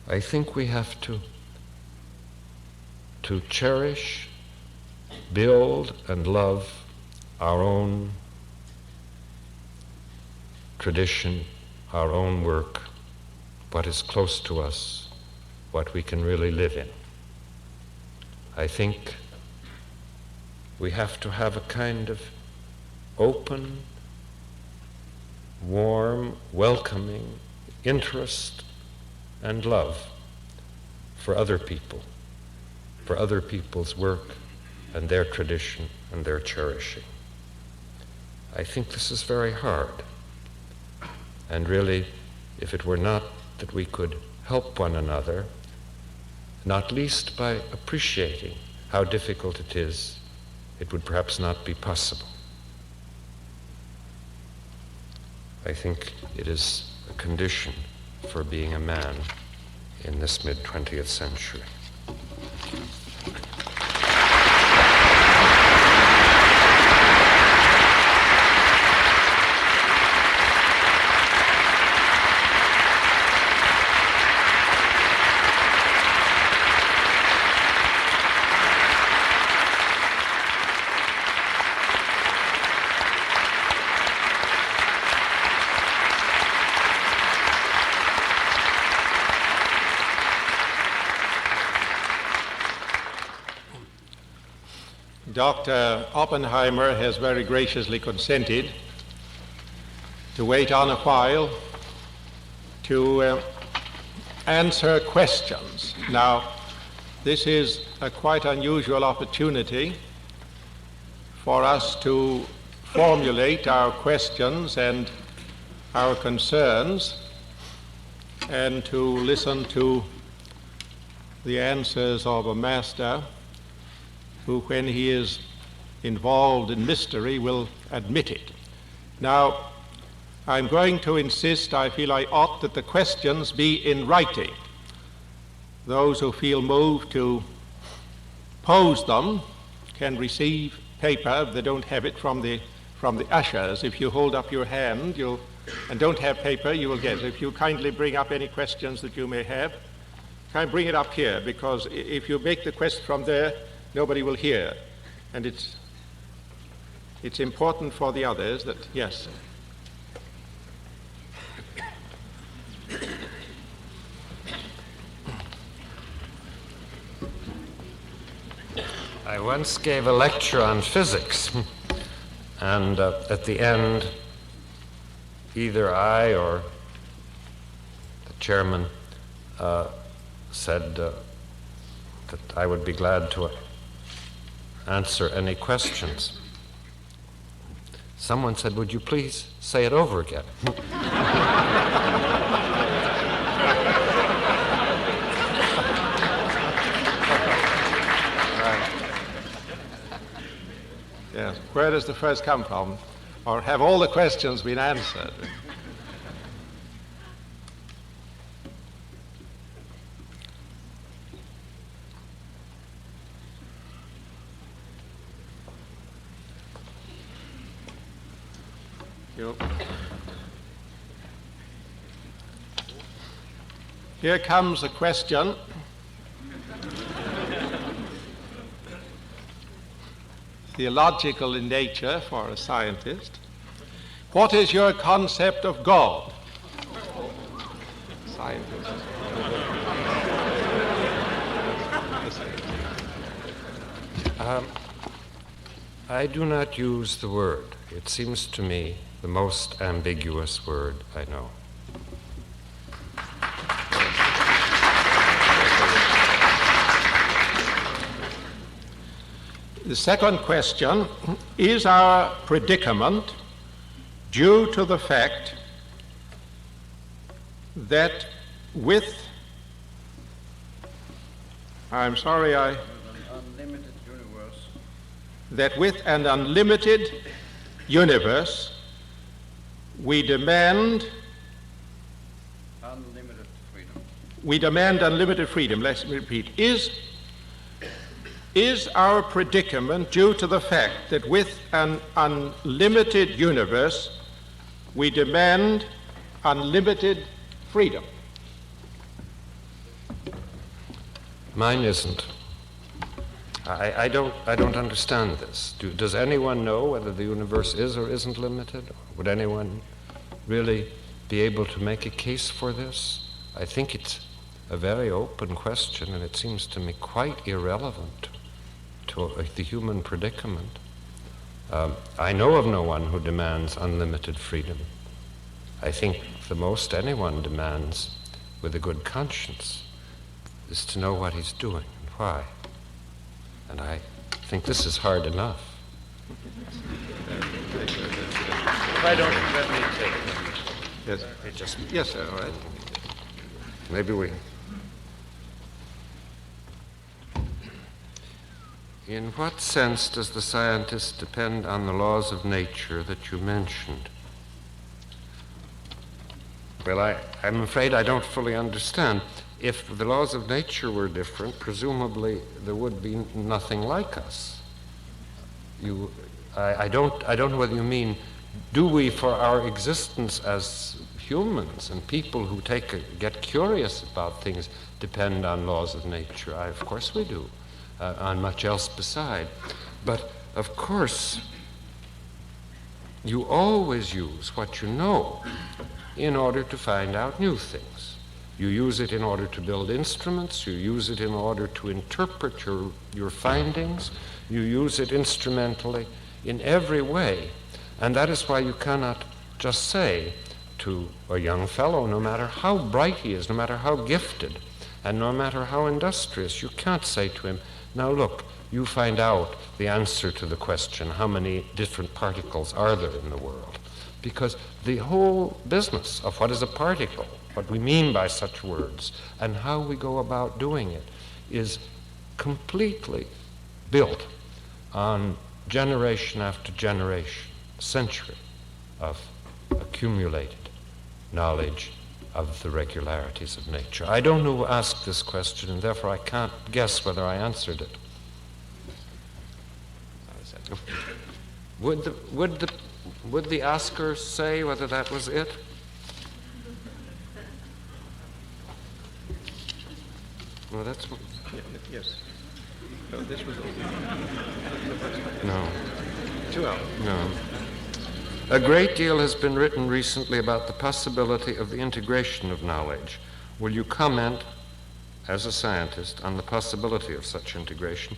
I think we have to cherish, build, and love our own tradition, our own work, what is close to us, what we can really live in. I think we have to have a kind of open, warm, welcoming interest and love for other people, for other people's work and their tradition and their cherishing. I think this is very hard. And really, if it were not that we could help one another, not least by appreciating how difficult it is, it would perhaps not be possible. I think it is a condition for being a man in this mid-20th century. Dr. Oppenheimer has very graciously consented to wait on a while to answer questions. Now, this is a quite unusual opportunity for us to formulate our questions and our concerns and to listen to the answers of a master who, when he is involved in mystery, will admit it. Now, I'm going to insist, I feel I ought, that the questions be in writing. Those who feel moved to pose them can receive paper. If they don't have it, from the ushers. If you hold up your hand and don't have paper, you will get it. If you kindly bring up any questions that you may have, try and bring it up here, because if you make the question from there, nobody will hear. And it's important for the others that, yes. I once gave a lecture on physics, and at the end, either I or the chairman said that I would be glad to answer any questions. Someone said, "Would you please say it over again?" Yes. Where does the first come from? Or have all the questions been answered? Here comes a question. Theological in nature for a scientist. What is your concept of God? Scientist. I do not use the word. It seems to me the most ambiguous word I know. The second question, is our predicament due to the fact that with an unlimited universe we demand unlimited freedom. We demand unlimited freedom. Let's repeat. Is our predicament due to the fact that with an unlimited universe we demand unlimited freedom? Mine isn't. I don't understand this. Does anyone know whether the universe is or isn't limited? Would anyone really be able to make a case for this? I think it's a very open question, and it seems to me quite irrelevant to the human predicament. I know of no one who demands unlimited freedom. I think the most anyone demands with a good conscience is to know what he's doing and why. And I think this is hard enough. Why don't you let me take it? Yes. Yes, sir, all right. Maybe we... In what sense does the scientist depend on the laws of nature that you mentioned? Well, I'm afraid I don't fully understand. If the laws of nature were different, presumably there would be nothing like us. I don't know whether you mean, do we, for our existence as humans and people who get curious about things, depend on laws of nature? Of course we do. On much else beside. But of course, you always use what you know in order to find out new things. You use it in order to build instruments. You use it in order to interpret your findings. You use it instrumentally in every way. And that is why you cannot just say to a young fellow, no matter how bright he is, no matter how gifted, and no matter how industrious, you can't say to him, now look, you find out the answer to the question, how many different particles are there in the world? Because the whole business of what is a particle, what we mean by such words, and how we go about doing it, is completely built on generation after generation, century of accumulated knowledge of the regularities of nature. I don't know who asked this question, and therefore I can't guess whether I answered it. Would the asker say whether that was it? Well, that's what... Yes. No, this was... No. 2 hours. No. A great deal has been written recently about the possibility of the integration of knowledge. Will you comment, as a scientist, on the possibility of such integration?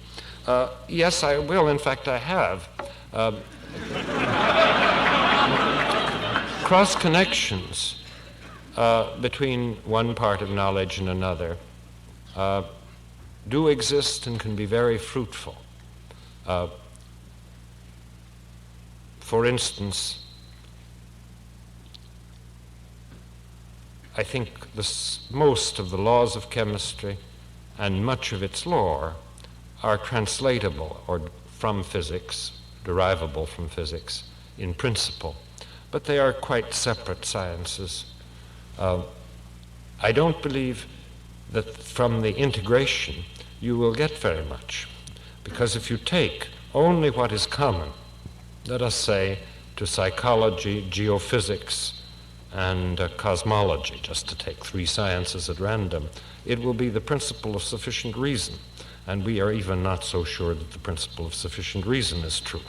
Yes, I will. In fact, I have. Cross-connections between one part of knowledge and another do exist and can be very fruitful. For instance, I think most of the laws of chemistry and much of its lore are translatable or from physics, derivable from physics in principle, but they are quite separate sciences. I don't believe that from the integration you will get very much, because if you take only what is common, let us say, to psychology, geophysics, and cosmology, just to take 3 sciences at random, it will be the principle of sufficient reason, and we are even not so sure that the principle of sufficient reason is true.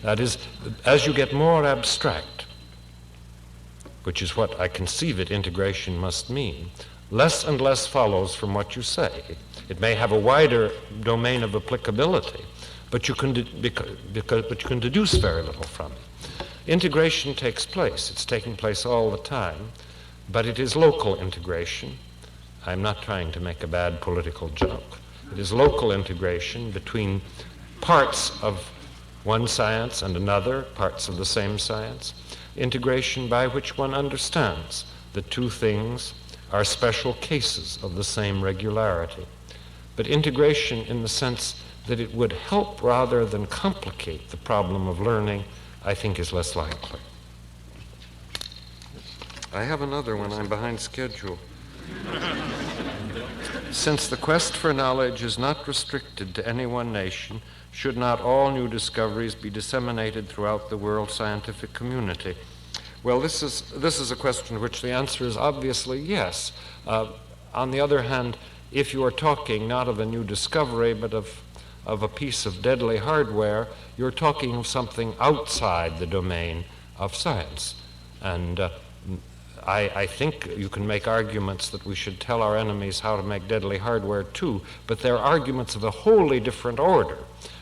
That is, as you get more abstract, which is what I conceive it integration must mean, less and less follows from what you say. It may have a wider domain of applicability, but you can deduce very little from it. Integration takes place. It's taking place all the time, but it is local integration. I'm not trying to make a bad political joke. It is local integration between parts of one science and another, parts of the same science, integration by which one understands that 2 things are special cases of the same regularity. But integration in the sense that it would help rather than complicate the problem of learning, I think is less likely. I have another one. I'm behind schedule. Since the quest for knowledge is not restricted to any one nation, should not all new discoveries be disseminated throughout the world scientific community? Well, this is a question to which the answer is obviously yes. On the other hand, if you are talking not of a new discovery, but of a piece of deadly hardware, you're talking of something outside the domain of science. And I think you can make arguments that we should tell our enemies how to make deadly hardware too, but they're arguments of a wholly different order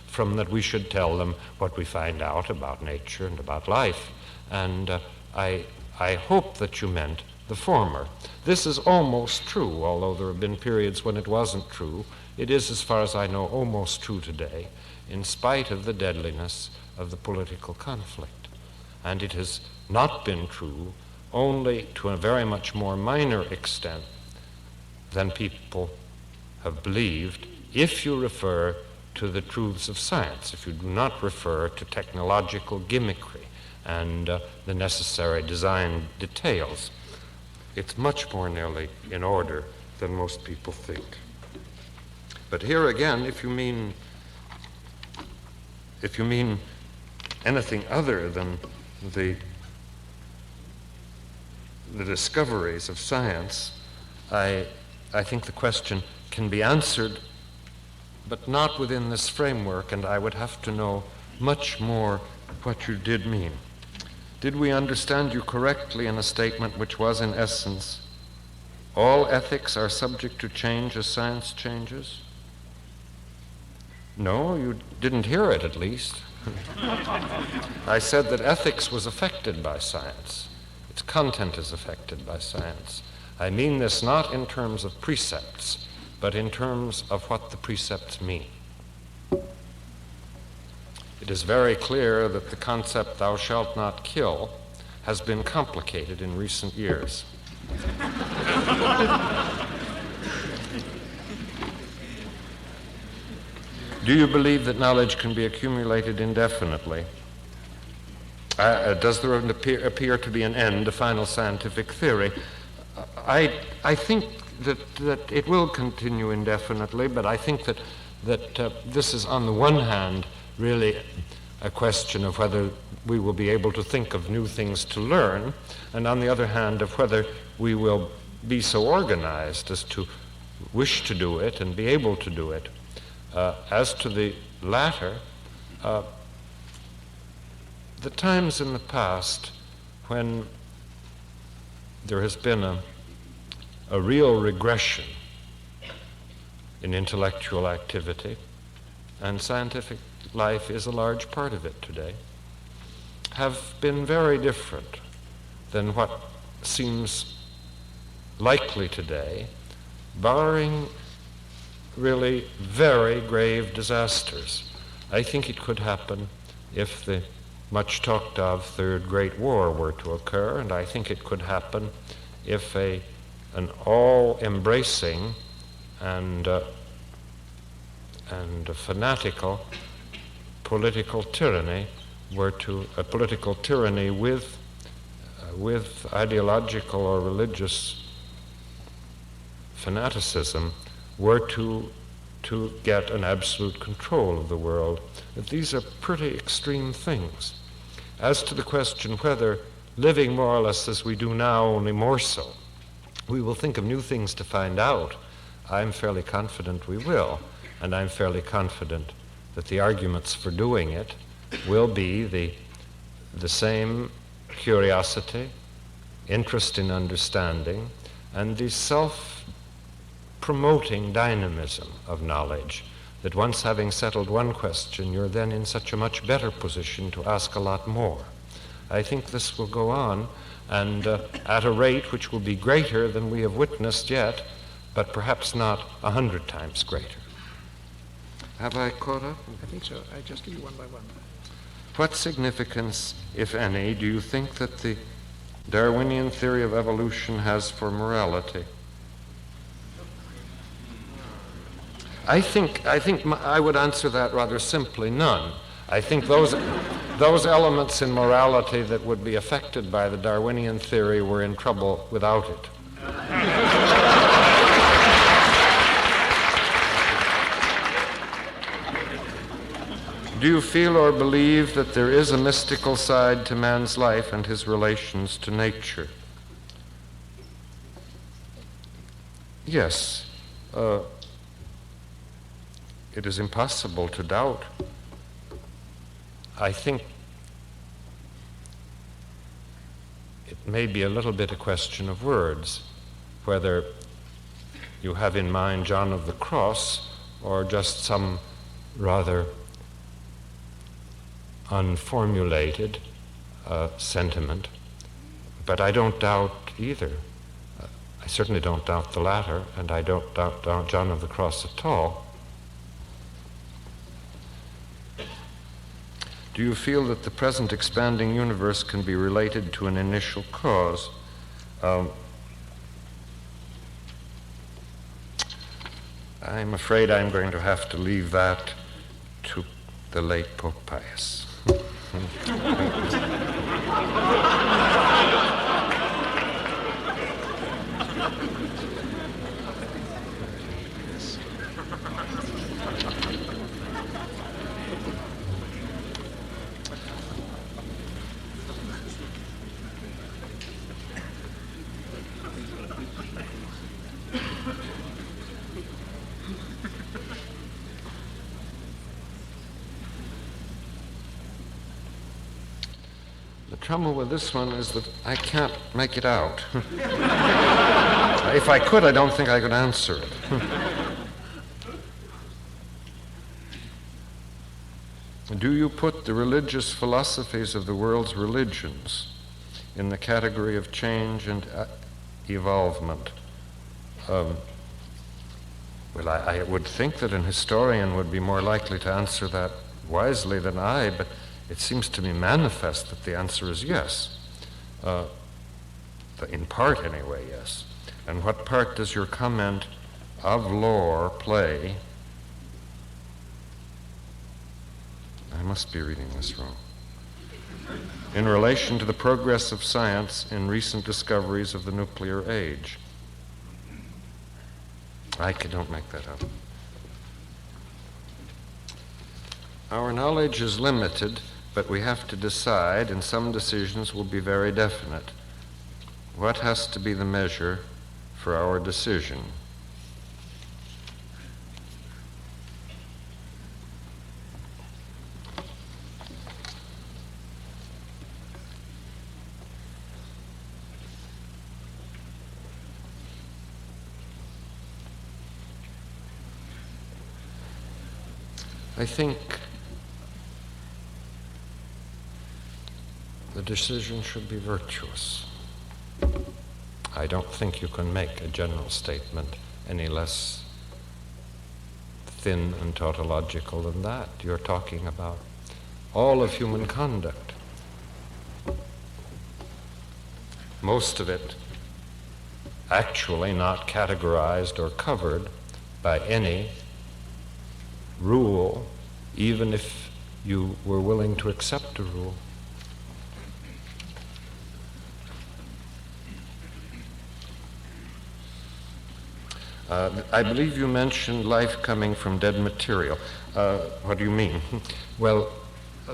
from that we should tell them what we find out about nature and about life. And I hope that you meant the former. This is almost true, although there have been periods when it wasn't true. It is, as far as I know, almost true today, in spite of the deadliness of the political conflict. And it has not been true only to a very much more minor extent than people have believed if you refer to the truths of science, if you do not refer to technological gimmickry and the necessary design details. It's much more nearly in order than most people think. But here again, if you mean anything other than the discoveries of science, I think the question can be answered, but not within this framework, and I would have to know much more what you did mean. Did we understand you correctly in a statement which was, in essence, all ethics are subject to change as science changes? No, you didn't hear it, at least. I said that ethics was affected by science. Its content is affected by science. I mean this not in terms of precepts, but in terms of what the precepts mean. It is very clear that the concept "thou shalt not kill" has been complicated in recent years. Do you believe that knowledge can be accumulated indefinitely? Does there appear to be an end, a final scientific theory? I think that it will continue indefinitely, but I think that this is, on the one hand, really a question of whether we will be able to think of new things to learn, and on the other hand, of whether we will be so organized as to wish to do it and be able to do it. As to the latter, the times in the past when there has been a real regression in intellectual activity, and scientific life is a large part of it today, have been very different than what seems likely today, barring really very grave disasters. I think it could happen if the much talked of Third Great War were to occur, and I think it could happen if an all-embracing and a fanatical political tyranny were to, a political tyranny with ideological or religious fanaticism were to get an absolute control of the world. That these are pretty extreme things. As to the question whether living more or less as we do now, only more so, we will think of new things to find out, I'm fairly confident we will, and I'm fairly confident that the arguments for doing it will be the same curiosity, interest in understanding, and the self-promoting dynamism of knowledge, that once having settled one question, you're then in such a much better position to ask a lot more. I think this will go on, and at a rate which will be greater than we have witnessed yet, but perhaps not 100 times greater. Have I caught up? I think so. I just give you one by one. What significance, if any, do you think that the Darwinian theory of evolution has for morality? I think I would answer that rather simply, none. I think those elements in morality that would be affected by the Darwinian theory were in trouble without it. Do you feel or believe that there is a mystical side to man's life and his relations to nature? Yes. It is impossible to doubt. I think it may be a little bit a question of words, whether you have in mind John of the Cross or just some rather unformulated sentiment. But I don't doubt either. I certainly don't doubt the latter, and I don't doubt John of the Cross at all. Do you feel that the present expanding universe can be related to an initial cause? I'm afraid I'm going to have to leave that to the late Pope Pius. The trouble with this one is that I can't make it out. If I could, I don't think I could answer it. Do you put the religious philosophies of the world's religions in the category of change and evolvement? Well, I would think that an historian would be more likely to answer that wisely than I, but it seems to me manifest that the answer is yes. In part, anyway, yes. And what part does your comment of lore play? I must be reading this wrong. in relation to the progress of science in recent discoveries of the nuclear age. Don't make that up. Our knowledge is limited, but we have to decide, and some decisions will be very definite. What has to be the measure for our decision? I think the decision should be virtuous. I don't think you can make a general statement any less thin and tautological than that. You're talking about all of human conduct. Most of it actually not categorized or covered by any rule, even if you were willing to accept a rule. I believe you mentioned life coming from dead material. What do you mean? Well,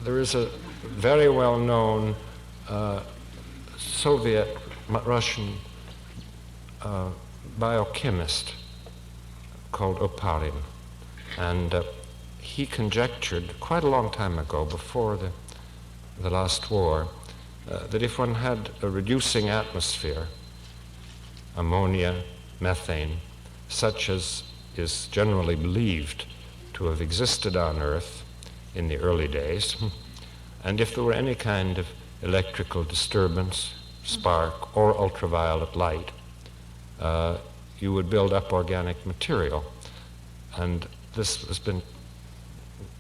there is a very well-known Soviet Russian biochemist called Oparin, and he conjectured quite a long time ago, before the last war, that if one had a reducing atmosphere, ammonia, methane, such as is generally believed to have existed on Earth in the early days, and if there were any kind of electrical disturbance, spark, or ultraviolet light, you would build up organic material. And this has been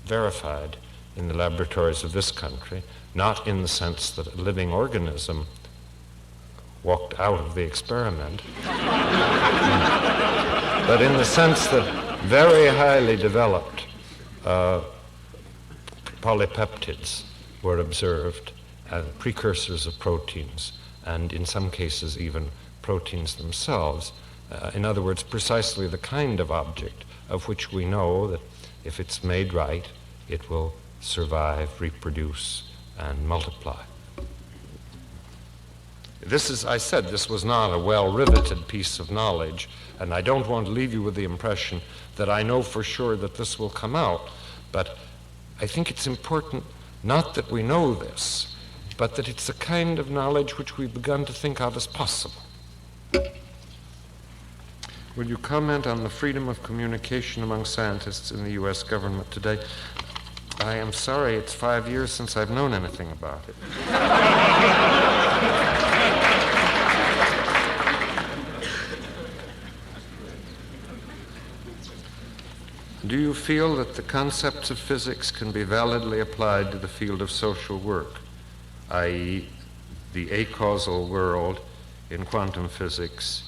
verified in the laboratories of this country, not in the sense that a living organism walked out of the experiment, but in the sense that very highly developed polypeptids were observed as precursors of proteins, and in some cases even proteins themselves. In other words, precisely the kind of object of which we know that if it's made right, it will survive, reproduce, and multiply. I said this was not a well-riveted piece of knowledge, and I don't want to leave you with the impression that I know for sure that this will come out, but I think it's important not that we know this, but that it's a kind of knowledge which we've begun to think of as possible. Will you comment on the freedom of communication among scientists in the U.S. government today? I am sorry, it's 5 years since I've known anything about it. Do you feel that the concepts of physics can be validly applied to the field of social work, i.e., the acausal world in quantum physics,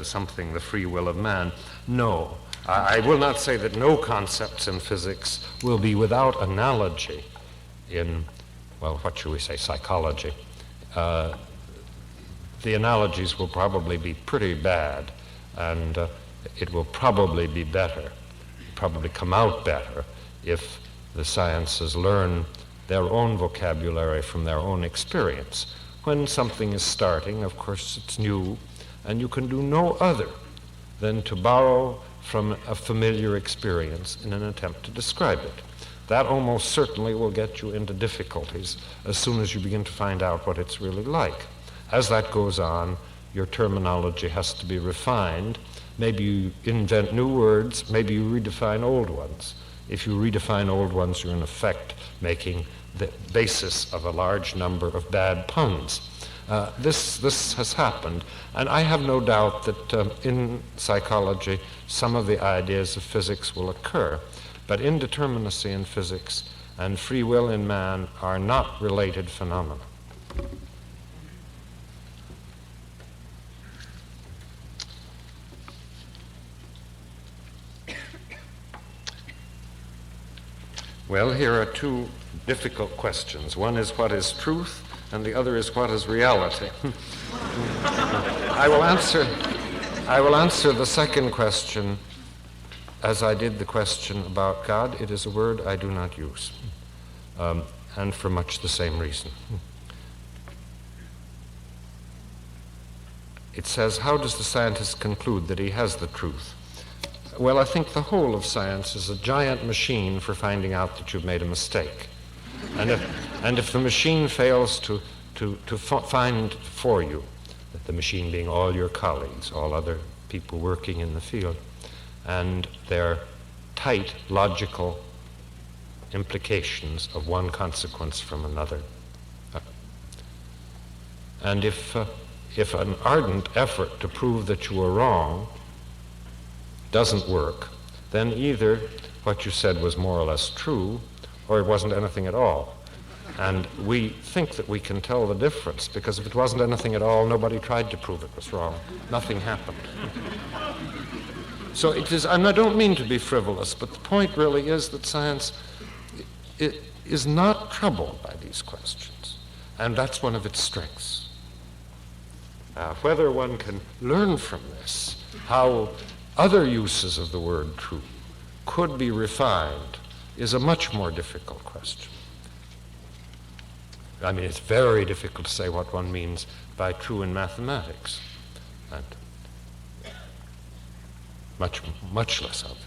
something, the free will of man? No. I will not say that no concepts in physics will be without analogy in, well, what should we say, psychology. The analogies will probably be pretty bad, and it will probably be better, probably come out better, if the sciences learn their own vocabulary from their own experience. When something is starting, of course, it's new, and you can do no other than to borrow from a familiar experience in an attempt to describe it. That almost certainly will get you into difficulties as soon as you begin to find out what it's really like. As that goes on, your terminology has to be refined. Maybe you invent new words, maybe you redefine old ones. If you redefine old ones, you're in effect making the basis of a large number of bad puns. This has happened, and I have no doubt that in psychology some of the ideas of physics will occur, but indeterminacy in physics and free will in man are not related phenomena. Well, here are two difficult questions. One is what is truth, and the other is what is reality. I will answer the second question as I did the question about God. It is a word I do not use, and for much the same reason. It says, how does the scientist conclude that he has the truth? Well, I think the whole of science is a giant machine for finding out that you've made a mistake. And if the machine fails to find for you, the machine being all your colleagues, all other people working in the field, and their tight logical implications of one consequence from another. And if an ardent effort to prove that you are wrong doesn't work, then either what you said was more or less true, or it wasn't anything at all. And we think that we can tell the difference, because if it wasn't anything at all, nobody tried to prove it was wrong. Nothing happened. So it is, and I don't mean to be frivolous, but the point really is that science is not troubled by these questions, and that's one of its strengths. Whether one can learn from this how other uses of the word true could be refined is a much more difficult question. I mean, it's very difficult to say what one means by true in mathematics, and much less obvious.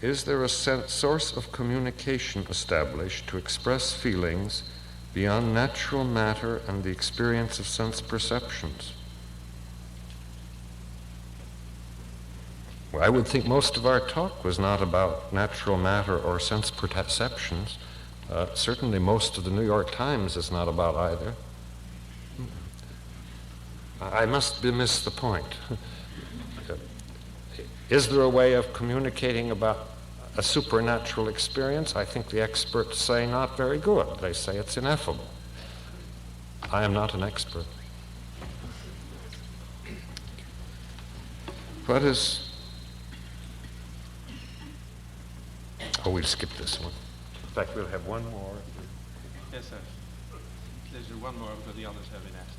Is there a source of communication established to express feelings beyond natural matter and the experience of sense perceptions? Well, I would think most of our talk was not about natural matter or sense perceptions. Certainly most of the New York Times is not about either. I must miss the point. Is there a way of communicating about a supernatural experience? I think the experts say not very good. They say it's ineffable. I am not an expert. What is... Oh, we'll skip this one. In fact, we'll have one more. Yes, sir. There's one more after the others have been asked.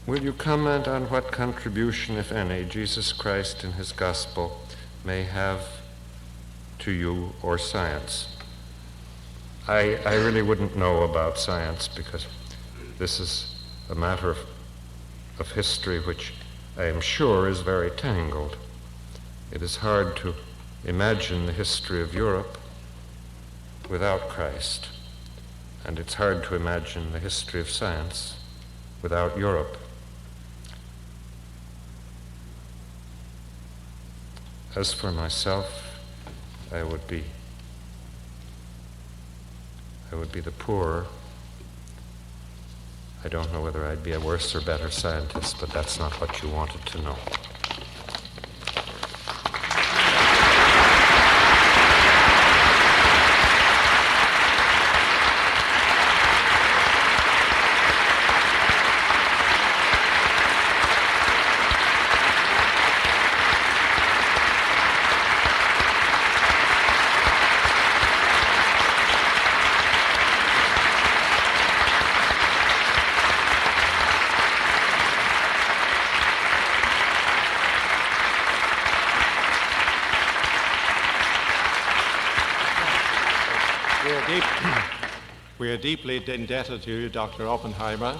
Will you comment on what contribution, if any, Jesus Christ in his gospel may have to you or science? I really wouldn't know about science, because this is a matter of history which I am sure is very tangled. It is hard to imagine the history of Europe without Christ, and it's hard to imagine the history of science without Europe. As for myself, I would be the poorer. I don't know whether I'd be a worse or better scientist, but that's not what you wanted to know. We are deeply indebted to you, Dr. Oppenheimer,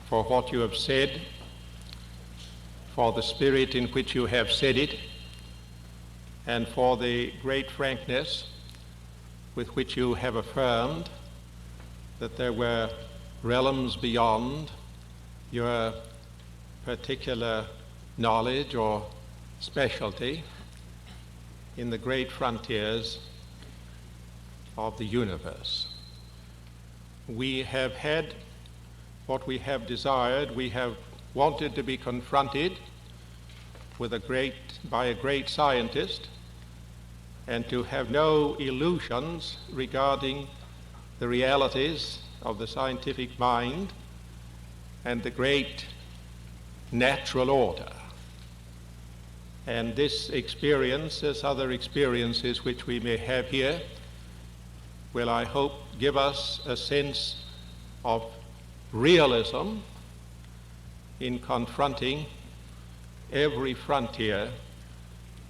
for what you have said, for the spirit in which you have said it, and for the great frankness with which you have affirmed that there were realms beyond your particular knowledge or specialty in the great frontiers of the universe. We have had what we have desired. We have wanted to be confronted by a great scientist and to have no illusions regarding the realities of the scientific mind and the great natural order. And this experience, as other experiences which we may have here, will, I hope, give us a sense of realism in confronting every frontier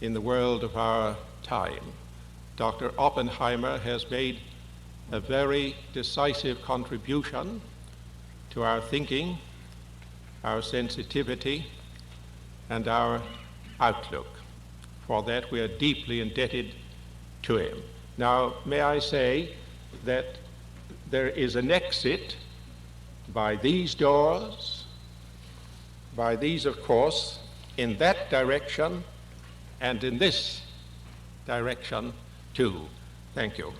in the world of our time. Dr. Oppenheimer has made a very decisive contribution to our thinking, our sensitivity, and our outlook. For that we are deeply indebted to him. Now, may I say that there is an exit by these doors, by these, of course, in that direction and in this direction too. Thank you.